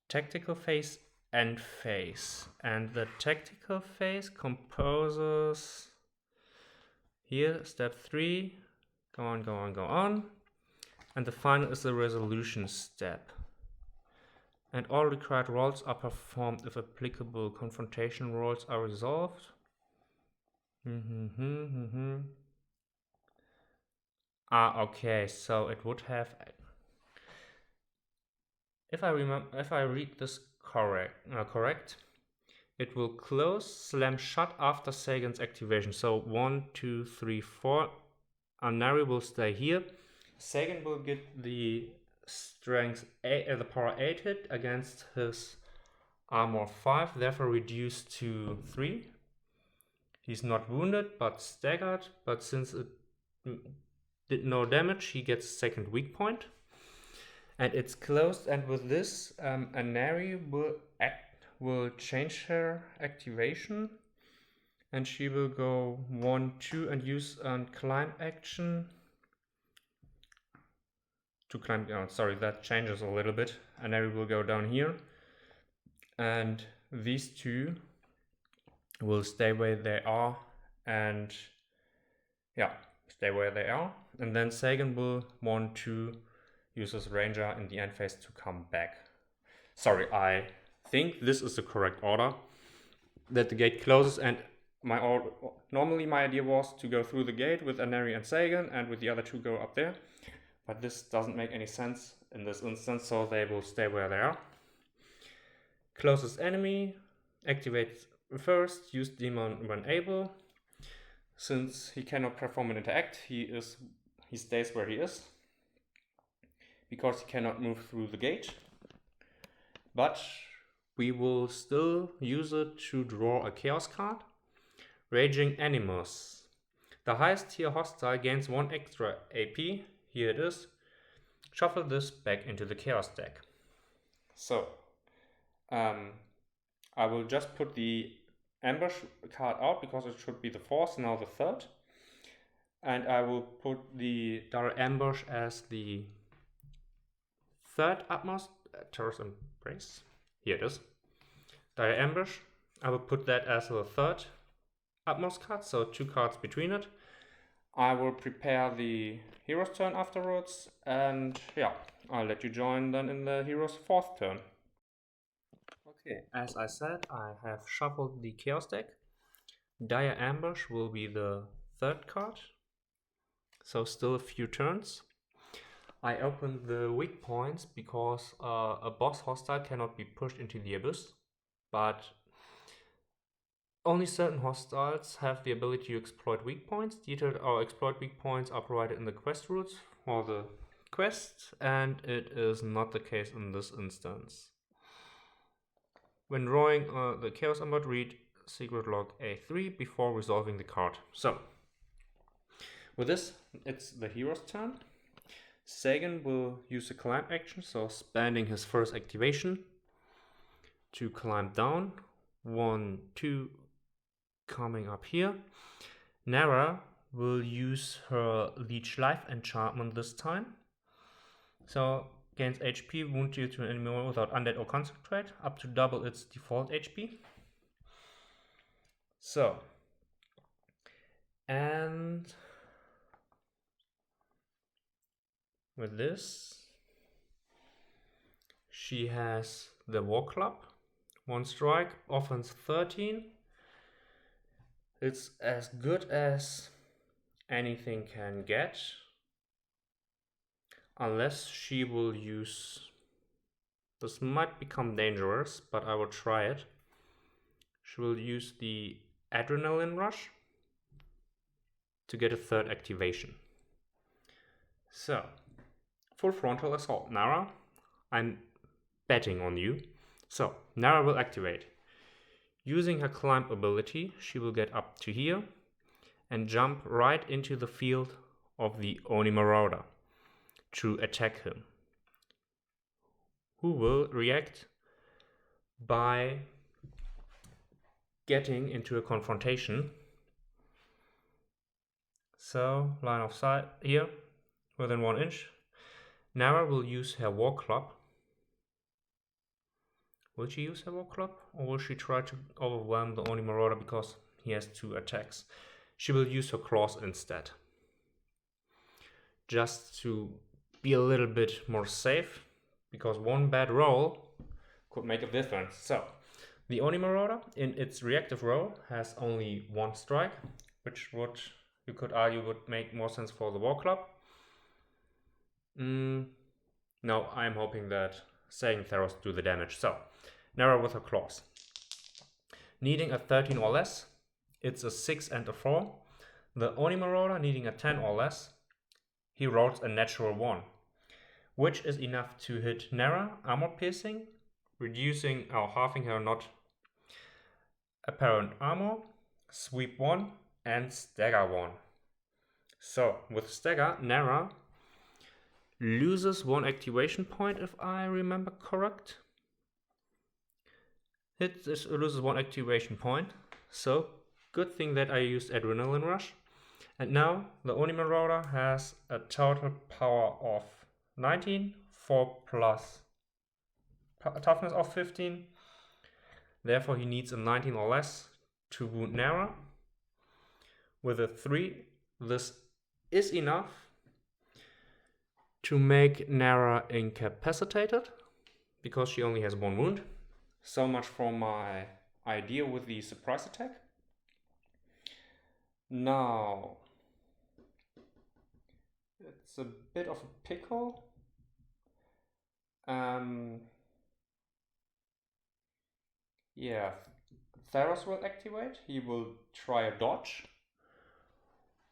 Tactical phase, end phase. And the tactical phase composes, here, step 3, go on, go on, go on. And the final is the resolution step. And all required rolls are performed if applicable. Confrontation rolls are resolved. Okay, so it would have, if I read this correct, it will close, slam shut after Sagan's activation. So 1, 2, 3, 4. Anari will stay here. Sagan will get the strength 8, the power 8 hit against his armor 5, therefore reduced to 3. He's not wounded but staggered, but since it did no damage, he gets second weak point. And it's closed, and with this, Anari will change her activation, and she will go 1, 2 and use a climb action to climb down. Sorry, that changes a little bit. Anari will go down here, and these two will stay where they are, and yeah, stay where they are. And then Sagan will want to use his Ranger in the end phase to come back. Sorry, I think this is the correct order, that the gate closes, and normally my idea was to go through the gate with Anari and Sagan, and with the other two go up there, but this doesn't make any sense in this instance, so they will stay where they are. Closest enemy, activate first, use demon when able. Since he cannot perform an interact, he stays where he is, because he cannot move through the gate. But we will still use it to draw a chaos card. Raging Animus. The highest tier hostile gains 1 extra AP. Here it is. Shuffle this back into the chaos deck. So, I will just put the ambush card out because it should be the 4th, now the 3rd. And I will put the Dire Ambush as the 3rd utmost. Terror's Embrace. Here it is. Dire Ambush. I will put that as the 3rd utmost card, so 2 cards between it. I will prepare the hero's turn afterwards, and yeah, I'll let you join then in the hero's 4th turn. Okay, as I said, I have shuffled the chaos deck. Dire Ambush will be the 3rd card, so still a few turns. I opened the weak points because a boss hostile cannot be pushed into the abyss, but only certain hostiles have the ability to exploit weak points. Detailed or exploit weak points are provided in the quest rules for the quest, and it is not the case in this instance. When drawing the Chaos Emerald, read secret log A3 before resolving the card. So, with this, it's the hero's turn. Sagan will use a climb action, so spending his first activation to climb down. 1, 2, coming up here. Nara will use her Leech Life enchantment this time. So gains HP, wound deal to an enemy without undead or concentrate, up to double its default HP. So, and with this, she has the War Club, 1 strike, offense 13. It's as good as anything can get, unless she will use, this might become dangerous, but I will try it. She will use the Adrenaline Rush to get a 3rd activation. So, full frontal assault. Nara, I'm betting on you. So, Nara will activate. Using her climb ability, she will get up to here and jump right into the field of the Oni Marauder to attack him, who will react by getting into a confrontation. So, line of sight here, within 1 inch. Nara will use her War Club. Will she use her War Club, or will she try to overwhelm the Oni Marauder because he has 2 attacks? She will use her claws instead, just to be a little bit more safe, because 1 bad roll could make a difference. So, the Oni Marauder in its reactive row has only 1 strike, which would, you could argue, would make more sense for the War Club. No, I'm hoping that Sagan Theros do the damage. So, Nara with her claws. Needing a 13 or less, it's a 6 and a 4. The Oni Marauder needing a 10 or less, he rolls a natural 1, which is enough to hit Nara, armor piercing, reducing or halving her not apparent armor, sweep 1, and stagger 1. So, with stagger, Nara loses 1 activation point, if I remember correct. It loses 1 activation point, so good thing that I used Adrenaline Rush. And now the Oni Marauder has a total power of 19, 4 plus toughness of 15. Therefore he needs a 19 or less to wound Nara. With a 3, this is enough to make Nara incapacitated, because she only has 1 wound. So much for my idea with the surprise attack. Now, it's a bit of a pickle. Yeah, Theros will activate. He will try a dodge.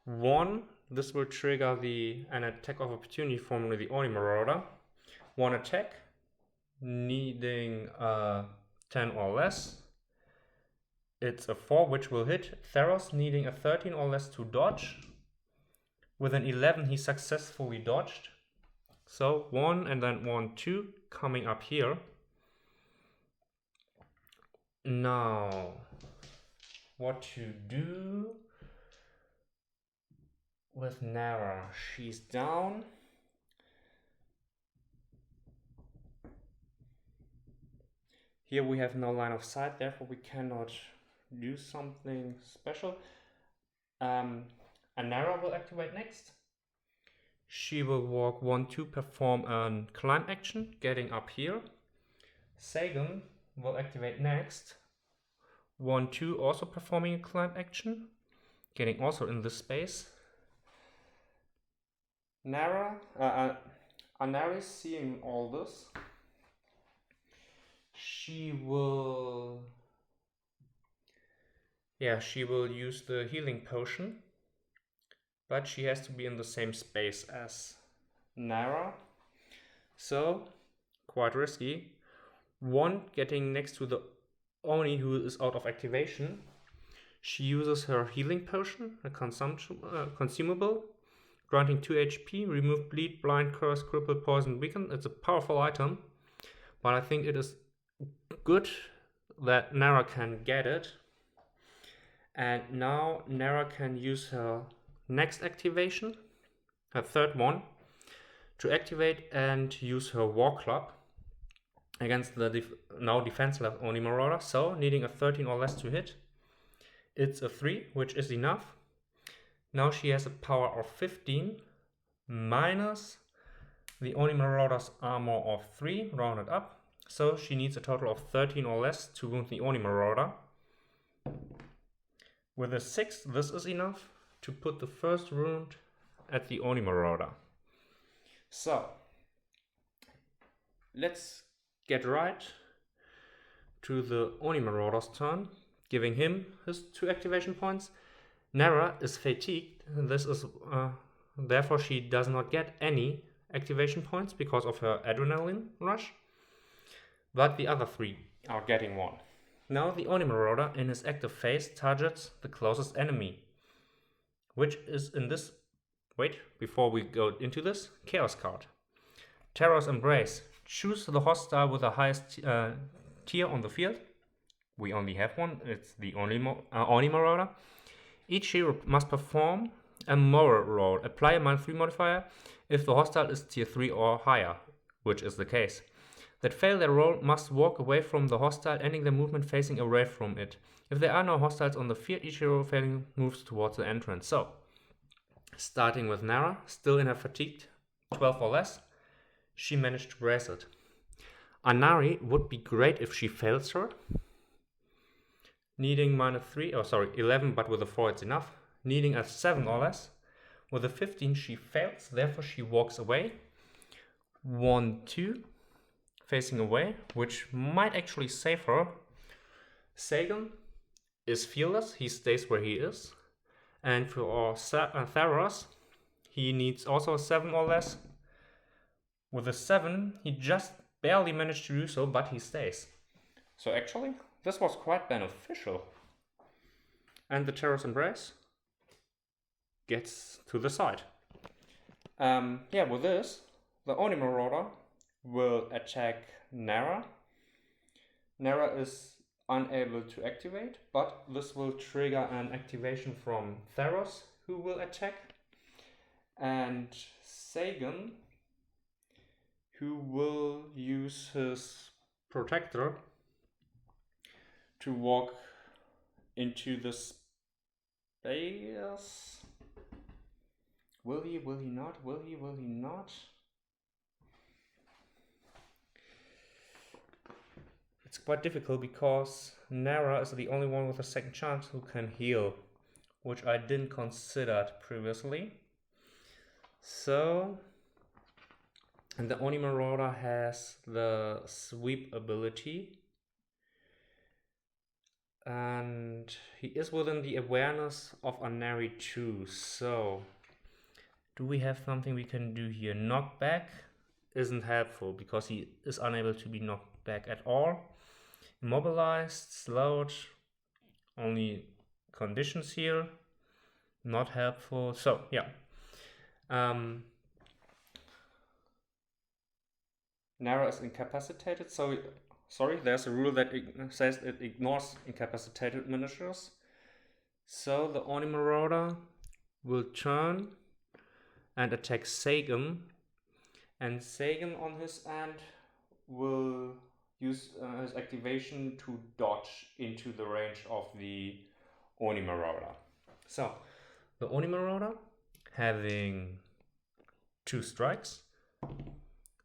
1, this will trigger an attack of opportunity from the Oni Marauder. 1 attack, needing 10 or less. It's a 4, which will hit Theros, needing a 13 or less to dodge. With an 11, he successfully dodged. So 1 and then 1, 2 coming up here. Now, what to do with Nara? She's down. Here we have no line of sight, therefore we cannot do something special. Nara will activate next. She will walk 1, 2, perform a climb action, getting up here. Sagan will activate next. 1, 2, also performing a climb action, getting also in this space. Nara is seeing all this. She will use the healing potion, but she has to be in the same space as Nara. So, quite risky. One getting next to the Oni who is out of activation. She uses her healing potion, a consumable, granting 2 HP, remove bleed, blind, curse, cripple, poison, weaken. It's a powerful item, but I think it is good that Nara can get it. And now Nara can use her next activation, her third one, to activate and use her War Club against the now defenseless Oni Marauder. So needing a 13 or less to hit. It's a 3, which is enough. Now she has a power of 15 minus the Oni Marauder's armor of 3, rounded up. So she needs a total of 13 or less to wound the Oni Marauder. With a 6, this is enough to put the first wound at the Oni Marauder. So, let's get right to the Oni Marauder's turn, giving him his 2 activation points. Nara is fatigued. This is therefore she does not get any activation points because of her adrenaline rush, but the other 3 are getting 1. Now the Oni Marauder in his active phase targets the closest enemy, which is in this, before we go into this, Chaos card. Terror's Embrace. Choose the hostile with the highest tier on the field. We only have one, it's the Oni Marauder. Each hero must perform a moral roll. Apply a -3 modifier if the hostile is tier 3 or higher, which is the case. That fail their roll must walk away from the hostile, ending their movement facing away from it. If there are no hostiles on the field, each hero failing moves towards the entrance. So, starting with Nara, still in her fatigued, 12 or less, she managed to brace it. Anari would be great if she fails her. Needing -3, 11, but with a 4 it's enough. Needing a 7 or less. With a 15 she fails, therefore she walks away. 1, 2. Facing away, which might actually save her. Sagan is fearless, he stays where he is. And for our Theros, he needs also a 7 or less. With a 7, he just barely managed to do so, but he stays. So actually, this was quite beneficial. And the Terror's Embrace gets to the side. With this, the Oni Marauder will attack Nara. Nara is unable to activate, but this will trigger an activation from Theros, who will attack, and Sagan, who will use his protector to walk into the space. Will he not? Will he not? It's quite difficult because Nara is the only one with a second chance who can heal, which I didn't consider previously. So, and the Oni Marauder has the sweep ability, and he is within the awareness of Anari too. So, do we have something we can do here? Knockback isn't helpful because he is unable to be knocked back at all. Immobilized, slowed, only conditions here, not helpful. So yeah, Nara is incapacitated. So sorry, there's a rule that says it ignores incapacitated miniatures. So the Oni Marauder will turn and attack Sagan, and Sagan on his end will use his activation to dodge into the range of the Oni Marauder. So, the Oni Marauder having 2 strikes,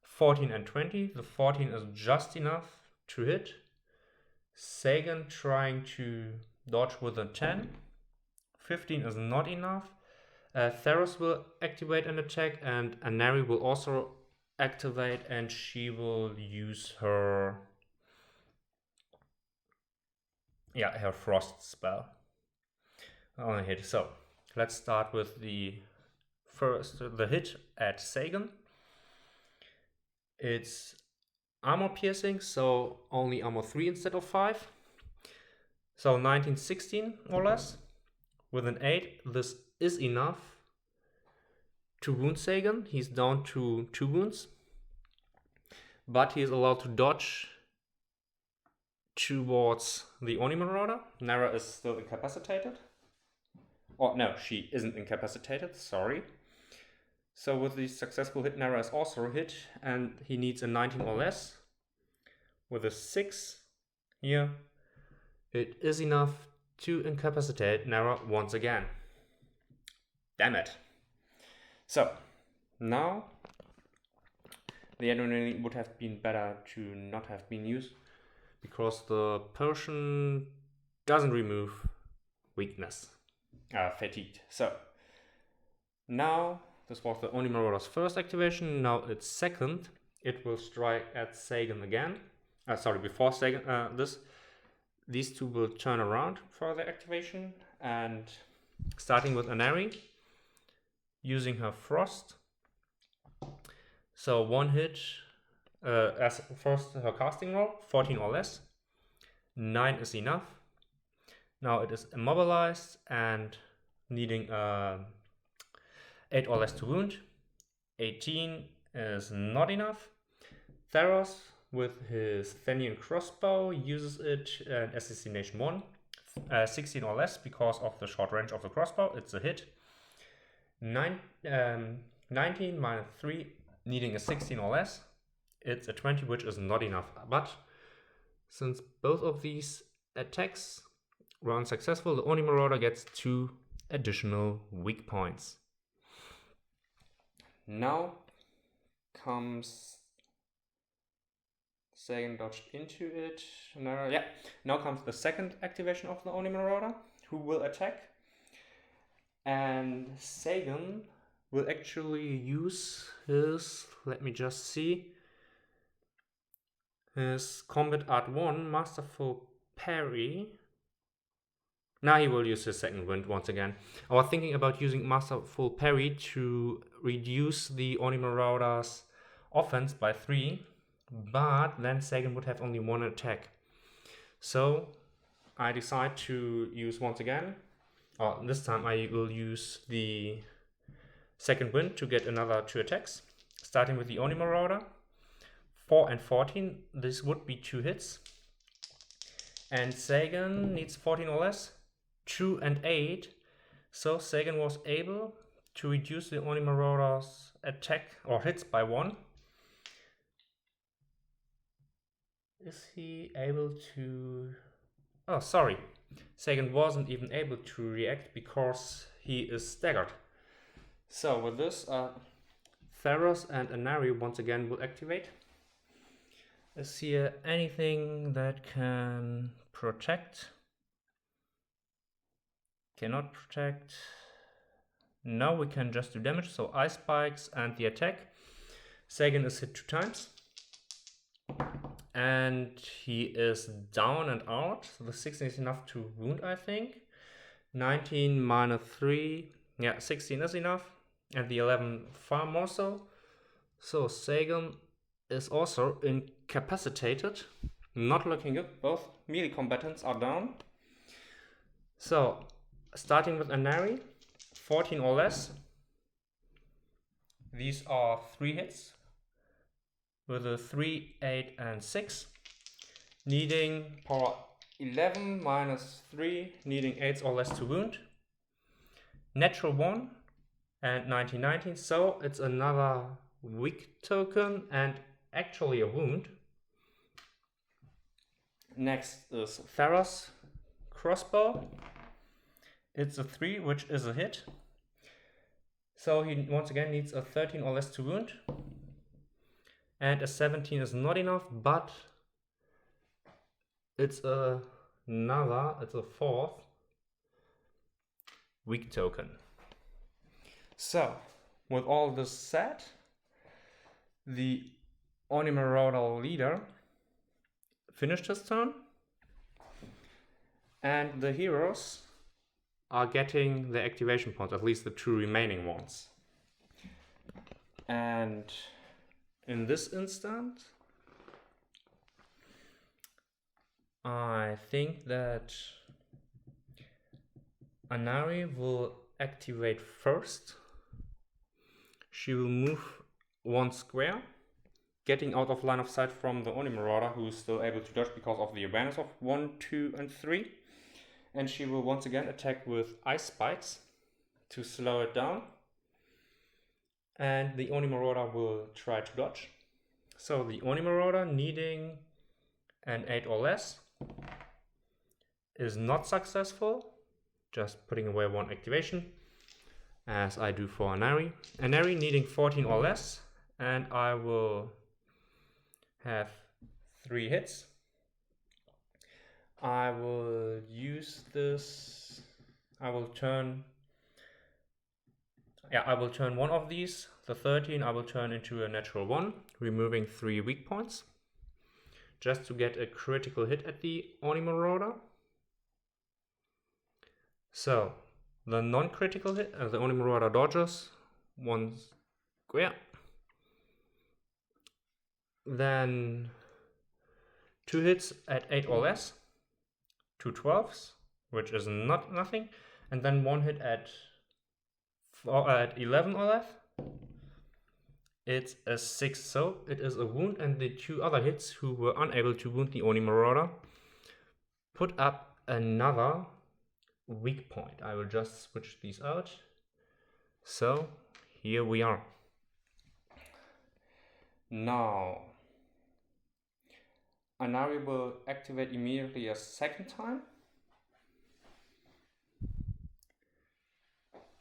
14 and 20. The 14 is just enough to hit. Sagan trying to dodge with a 10. 15 is not enough. Theros will activate an attack, and Anari will also activate, and she will use her frost spell on a hit. So let's start with the hit at Sagan. It's armor piercing, so only armor 3 instead of 5. So 1916 or less. With an 8, this is enough to wound Sagan. He's down to 2 wounds. But he is allowed to dodge towards the Oni Marauder. Nara is still incapacitated. Oh, no, she isn't incapacitated, sorry. So with the successful hit, Nara is also hit, and he needs a 19 or less. With a 6 here, it is enough to incapacitate Nara once again. Damn it. So, now the adrenaline would have been better to not have been used, because the potion doesn't remove weakness, fatigued. So, now, this was the Oni Marauder's first activation, now its second. It will strike at Sagan again. Before Sagan, these two will turn around for their activation, and starting with Anari, using her Frost. So 1 hit, as first her casting roll, 14 or less. 9 is enough. Now it is immobilized and needing 8 or less to wound. 18 is not enough. Theros, with his Thenian crossbow, uses it in Assassination 1. 16 or less because of the short range of the crossbow. It's a hit. 19 minus 3, needing a 16 or less. It's a 20, which is not enough. But since both of these attacks were unsuccessful, the Oni Marauder gets 2 additional weak points. Now comes Sagan dodged into it. Now comes the second activation of the Oni Marauder, who will attack. And Sagan will actually use his, let me just see, his Combat Art 1 Masterful Parry. Now he will use his second wind once again. I was thinking about using Masterful Parry to reduce the Oni Marauder's offense by 3, but then Sagan would have only 1 attack. So I decide to use once again. This time I will use the second wind to get another 2 attacks. Starting with the Oni Marauder. 4 and 14, this would be 2 hits. And Sagan needs 14 or less. 2 and 8. So Sagan was able to reduce the Oni Marauder's attack or hits by 1. Is he able to... Oh, sorry. Sagan wasn't even able to react because he is staggered. So with this, Theros and Anari once again will activate. Is here anything that can protect? Cannot protect. No, we can just do damage. So Ice Spikes and the attack. Sagan is hit 2 times. And he is down and out. So the 16 is enough to wound, I think. 19 minus 3. Yeah, 16 is enough. And the 11 far more so. So Sagan is also incapacitated. Not looking good. Both melee combatants are down. So, starting with Anari. 14 or less. These are 3 hits. With a 3, 8 and 6. Needing power 11 minus 3. Needing 8 or less to wound. Natural 1 and 1919. So it's another weak token and actually a wound. Next is Theros crossbow. It's a 3, which is a hit. So he once again needs a 13 or less to wound. And a 17 is not enough, but it's a 4th weak token. So, with all this said, the Oni Marauder leader finished his turn, and the heroes are getting the activation points, at least the 2 remaining ones. And in this instant, I think that Anari will activate first. She will move 1 square, getting out of line of sight from the Oni Marauder, who is still able to dodge because of the awareness of 1, 2, and 3. And she will once again attack with Ice Spikes to slow it down. And the Oni Marauder will try to dodge. So the Oni Marauder, needing an 8 or less, is not successful. Just putting away 1 activation, as I do for Anari. Anari needing 14 or less, and I will have 3 hits. I will use this. I will turn one of these. The 13 I will turn into a natural 1, removing 3 weak points, just to get a critical hit at the Oni Marauder. So the non-critical hit, the Oni Marauder dodges 1 square. Then 2 hits at 8 or less, 2 12s, which is nothing, and then 1 hit at 11 or less. It's a 6, so it is a wound, and the 2 other hits, who were unable to wound the Oni Marauder, put up another weak point. I will just switch these out. So here we are. Now Anari will activate immediately a second time,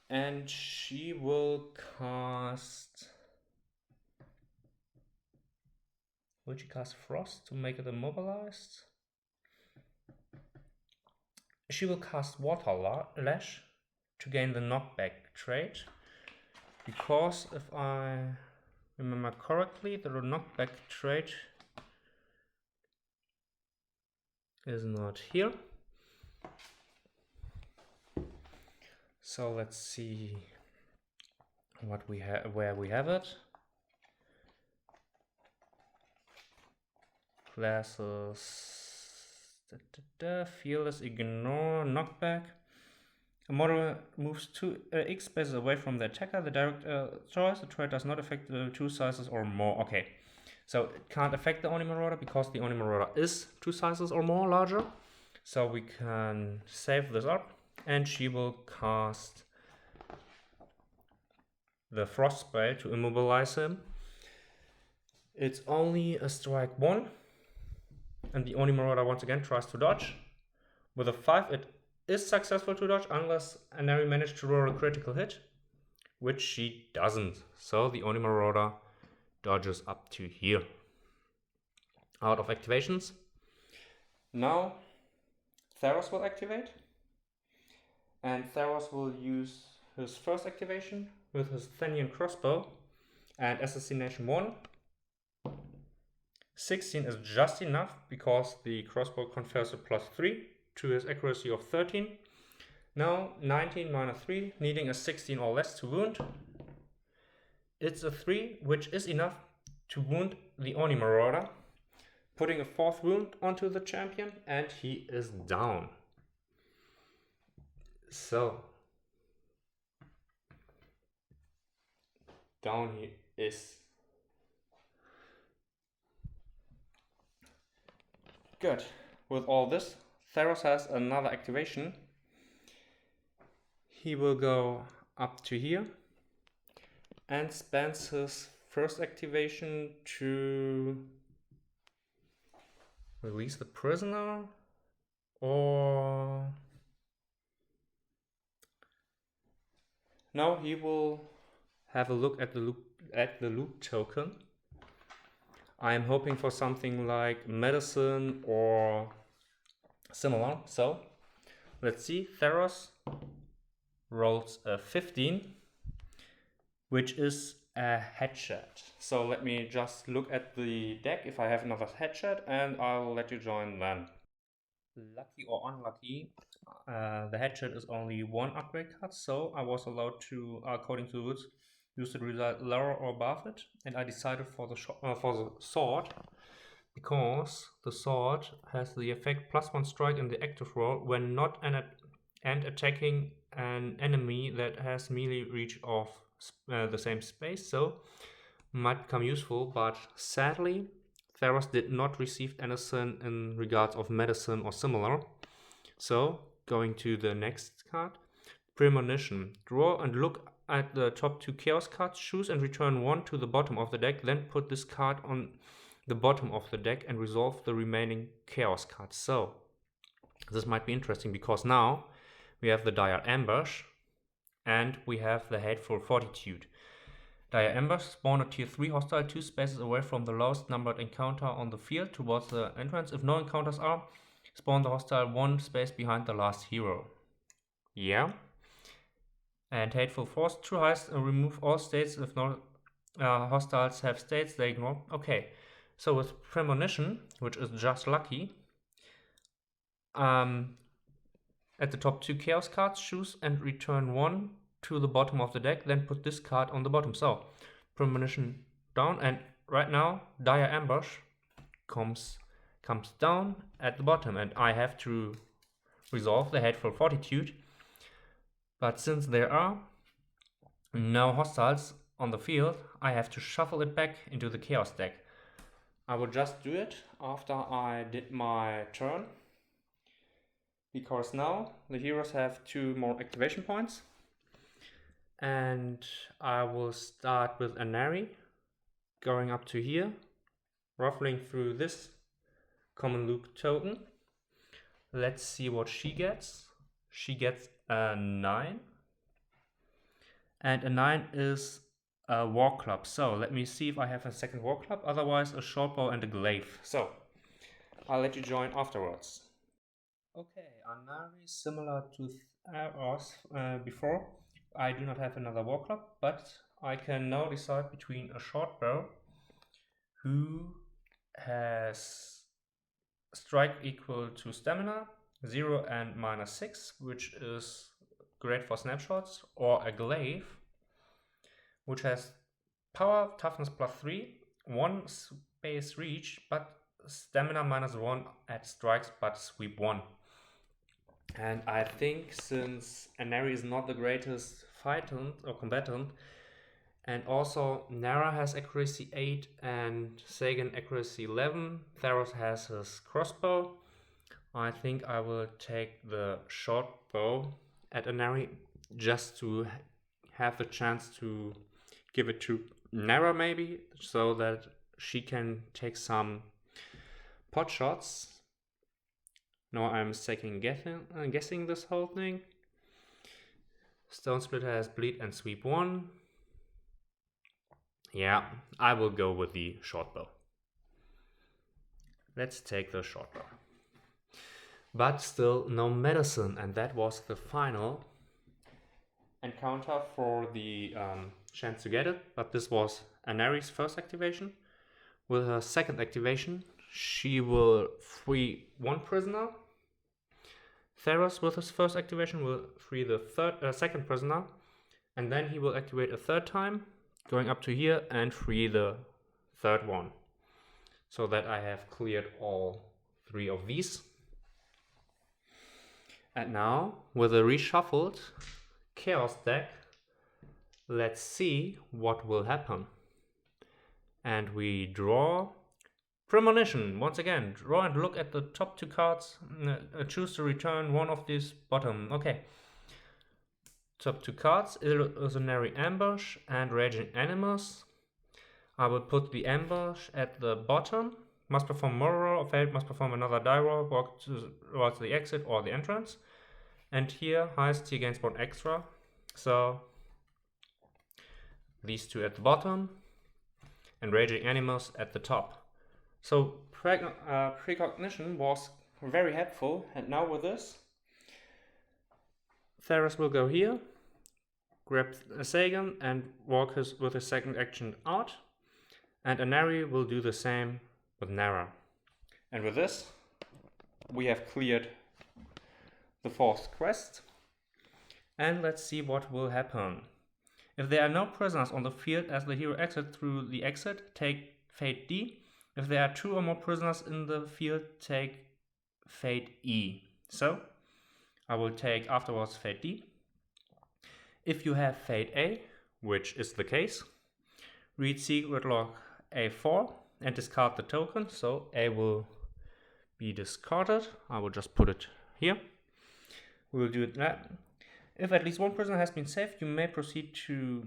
and she will cast... Will she cast Frost to make it immobilized? She will cast Water Lash to gain the knockback trait, because if I remember correctly, the knockback trait is not here. So let's see what we have, where we have it. Classes. Fearless, ignore, knockback. A model moves 2 X spaces away from the attacker. The direct choice, the trait does not affect the 2 sizes or more. Okay, so it can't affect the Oni Marauder because the Oni Marauder is 2 sizes or more larger. So we can save this up, and she will cast the Frost Spell to immobilize him. It's only a strike 1, and the Oni Marauder once again tries to dodge. With a 5, it is successful to dodge unless Anari managed to roll a critical hit, which she doesn't. So the Oni Marauder dodges up to here. Out of activations. Now Theros will activate, and Theros will use his first activation with his Thenian crossbow and assassination 1. 16 is just enough because the crossbow confers a +3 to his accuracy of 13. Now 19 minus 3, needing a 16 or less to wound. It's a 3, which is enough to wound the Oni Marauder, putting a 4th wound onto the champion, and he is down. So down he is. Good. With all this, Theros has another activation. He will go up to here and spends his first activation to release the prisoner, or no, he will have a look at the loot token. I am hoping for something like medicine or similar. So let's see. Theros rolls a 15, which is a headshot. So let me just look at the deck if I have another headshot, and I'll let you join then. Lucky or unlucky, the headshot is only 1 upgrade card, so I was allowed to, according to the rules, use the result lower or above it, and I decided for the sword, because the sword has the effect +1 strike in the active roll when not and attacking an enemy that has melee reach of the same space, so might become useful, but sadly Theros did not receive anything in regards of medicine or similar. So going to the next card, Premonition. Draw and look at the top 2 chaos cards, choose and return 1 to the bottom of the deck, then put this card on the bottom of the deck and resolve the remaining chaos cards. So this might be interesting because now we have the Dire Ambush and we have the Hateful Fortitude. Dire Ambush, spawn a tier 3 hostile 2 spaces away from the lowest numbered encounter on the field towards the entrance. If no encounters are, spawn the hostile 1 space behind the last hero. Yeah. And Hateful Force, true heist, remove all states if no hostiles have states they ignore. Okay, so with Premonition, which is just lucky, at the top 2 chaos cards, choose and return 1 to the bottom of the deck, then put this card on the bottom. So Premonition down, and right now Dire Ambush comes down at the bottom, and I have to resolve the Hateful Fortitude. But since there are no hostiles on the field, I have to shuffle it back into the chaos deck. I will just do it after I did my turn, because now the heroes have 2 more activation points. And I will start with Anari, going up to here, ruffling through this common loop token. Let's see what she gets. She gets a 9. And a 9 is a war club. So let me see if I have a second war club, otherwise a short bow and a glaive. So I'll let you join afterwards. Okay, Anari is similar to Theros before. I do not have another war club, but I can now decide between a short bow who has strike equal to stamina, 0 and -6, which is great for snapshots, or a glaive, which has power, toughness +3, 1 space reach, but stamina -1 at strikes, but sweep 1. And I think since Anari is not the greatest fighter or combatant, and also Nara has accuracy 8 and Sagan accuracy 11, Theros has his crossbow, I think I will take the short bow at Anari just to have the chance to give it to Nara maybe, so that she can take some pot shots. Now I'm guessing this whole thing. Stone Splitter has bleed and sweep 1. Yeah, I will go with the short bow. Let's take the short bow. But still no medicine, and that was the final encounter for the chance to get it. But this was Anari's first activation. With her second activation, she will free 1 prisoner. Theros with his first activation will free the second prisoner, and then he will activate a 3rd time, going up to here and free the 3rd one, so that I have cleared all 3 of these. And now, with a reshuffled chaos deck, let's see what will happen. And we draw Premonition. Once again, draw and look at the top 2 cards. Choose to return 1 of these bottom. Okay. Top 2 cards, Illusionary Ambush and Raging Animus. I will put the Ambush at the bottom. Must perform moral roll, or failed must perform another die roll, walk towards the exit or the entrance. And here, highest he gains 1 extra. So these 2 at the bottom and Raging Animus at the top. So precognition was very helpful, and now with this, Theros will go here, grab a Sagan and walk with his second action out, and Anari will do the same with Nara. And with this, we have cleared the 4th quest, and let's see what will happen. If there are no prisoners on the field as the hero exits through the exit, take Fate D. If there are 2 or more prisoners in the field, take Fate E. So, I will take afterwards Fate D. If you have Fate A, which is the case, read Secret Log A4 and discard the token, so A will be discarded. I will just put it here. We will do that. If at least one prisoner has been saved, you may proceed to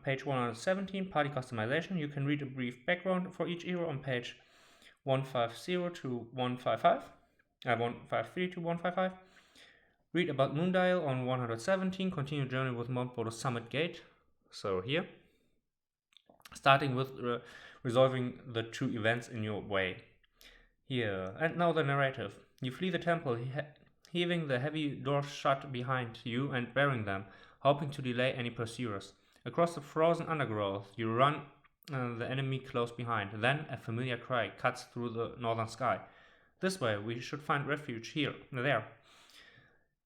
page 117, Party Customization. You can read a brief background for each hero on page 150 to 155, 153 to 155. Read about Moondial on 117, continue journey with Mount Bodo Summit Gate, so here. Starting with resolving the 2 events in your way. Here, and now the narrative. You flee the temple, heaving the heavy doors shut behind you and bearing them, hoping to delay any pursuers. Across the frozen undergrowth, you run the enemy close behind. Then a familiar cry cuts through the northern sky. This way, we should find refuge here, there.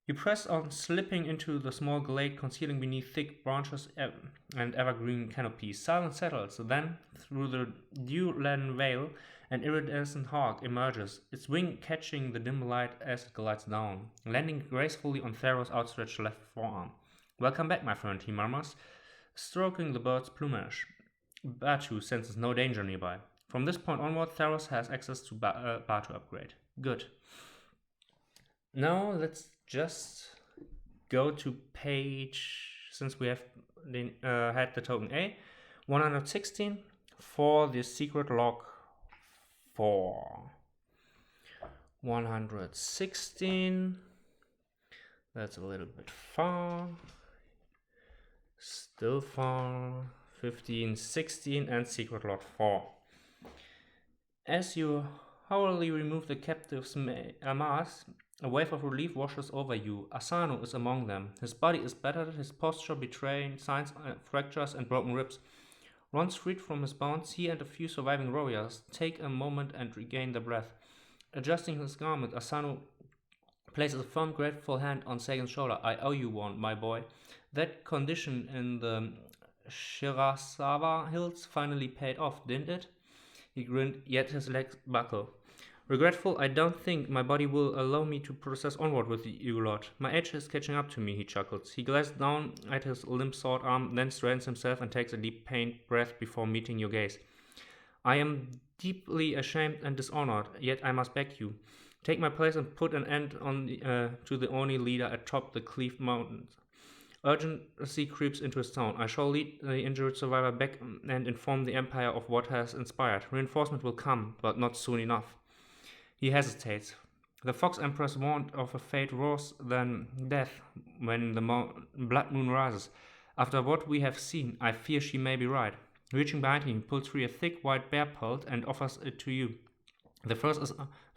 You press on, slipping into the small glade concealing beneath thick branches and evergreen canopies. Silence settles, then, through the dew-laden veil, an iridescent hawk emerges, its wing catching the dim light as it glides down, landing gracefully on Theros' outstretched left forearm. "Welcome back, my friend," he murmurs, stroking the bird's plumage. Batu senses no danger nearby. From this point onward, Theros has access to Batu upgrade. Good. Now let's just go to page, since we have had the token A, 116 for the secret log 4. 116, that's a little bit far, still far, 15, 16 and secret log 4. As you hourly remove the captive's mask, a wave of relief washes over you. Asano is among them. His body is battered, his posture betraying signs of fractures and broken ribs. Once freed from his bonds, he and a few surviving warriors take a moment and regain their breath. Adjusting his garment, Asano places a firm, grateful hand on Sagan's shoulder. "I owe you one, my boy. That condition in the Shirasawa Hills finally paid off, didn't it?" He grinned, yet his legs buckled. "Regretful, I don't think my body will allow me to process onward with you, Lord. My age is catching up to me," he chuckles. He glances down at his limp-sawed arm, then straightens himself and takes a deep, pained breath before meeting your gaze. "I am deeply ashamed and dishonored, yet I must beg you. Take my place and put an end to the Oni leader atop the Cleave Mountains." Urgency creeps into his tone. "I shall lead the injured survivor back and inform the Empire of what has inspired. Reinforcement will come, but not soon enough." He hesitates. The Fox Empress warned of a fate worse than death when the blood moon rises. After what we have seen, I fear she may be right. Reaching behind him, he pulls free a thick white bear pelt and offers it to you. The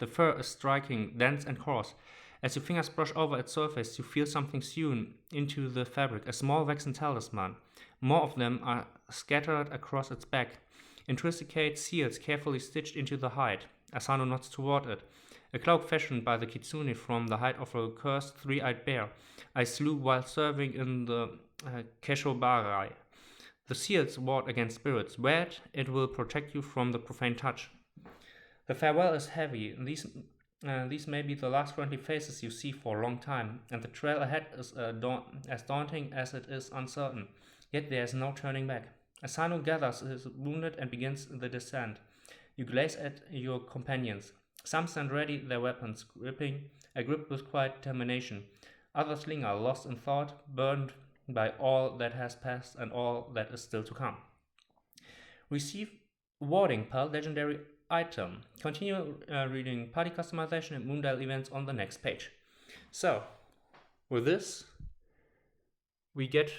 fur is striking, dense and coarse. As your fingers brush over its surface, you feel something sewn into the fabric, a small waxen talisman. More of them are scattered across its back, intricate seals carefully stitched into the hide. Asano nods toward it. "A cloak fashioned by the kitsune from the hide of a cursed three-eyed bear I slew while serving in the Keshobarai. The seals ward against spirits. Wear it, it will protect you from the profane touch." The farewell is heavy. These may be the last friendly faces you see for a long time, and the trail ahead is as daunting as it is uncertain. Yet there is no turning back. Asano gathers his wounded and begins the descent. You glaze at your companions. Some stand ready, their weapons gripped with quiet determination. Others linger, lost in thought, burned by all that has passed and all that is still to come. Receive Warding Pal legendary item. Continue reading Party Customization and Moondial events on the next page. So, with this, we get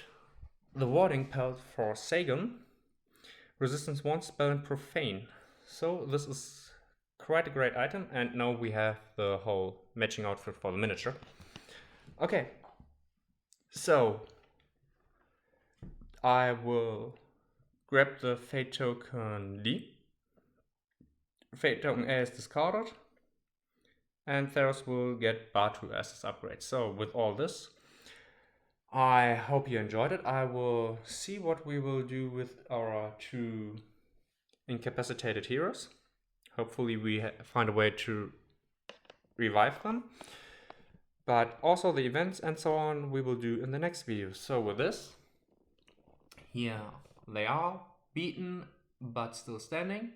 the Warding Pal for Sagan. Resistance 1, Spell and Profane. So this is quite a great item, and now we have the whole matching outfit for the miniature. Okay, so I will grab the Fate token D. Fate token A is discarded, and Theros will get Batu as his upgrade. So with all this, I hope you enjoyed it. I will see what we will do with our 2 incapacitated heroes. Hopefully we find a way to revive them. But also the events and so on we will do in the next video. So with this, here they are, beaten but still standing.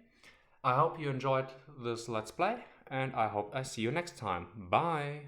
I hope you enjoyed this Let's Play, and I hope I see you next time. Bye!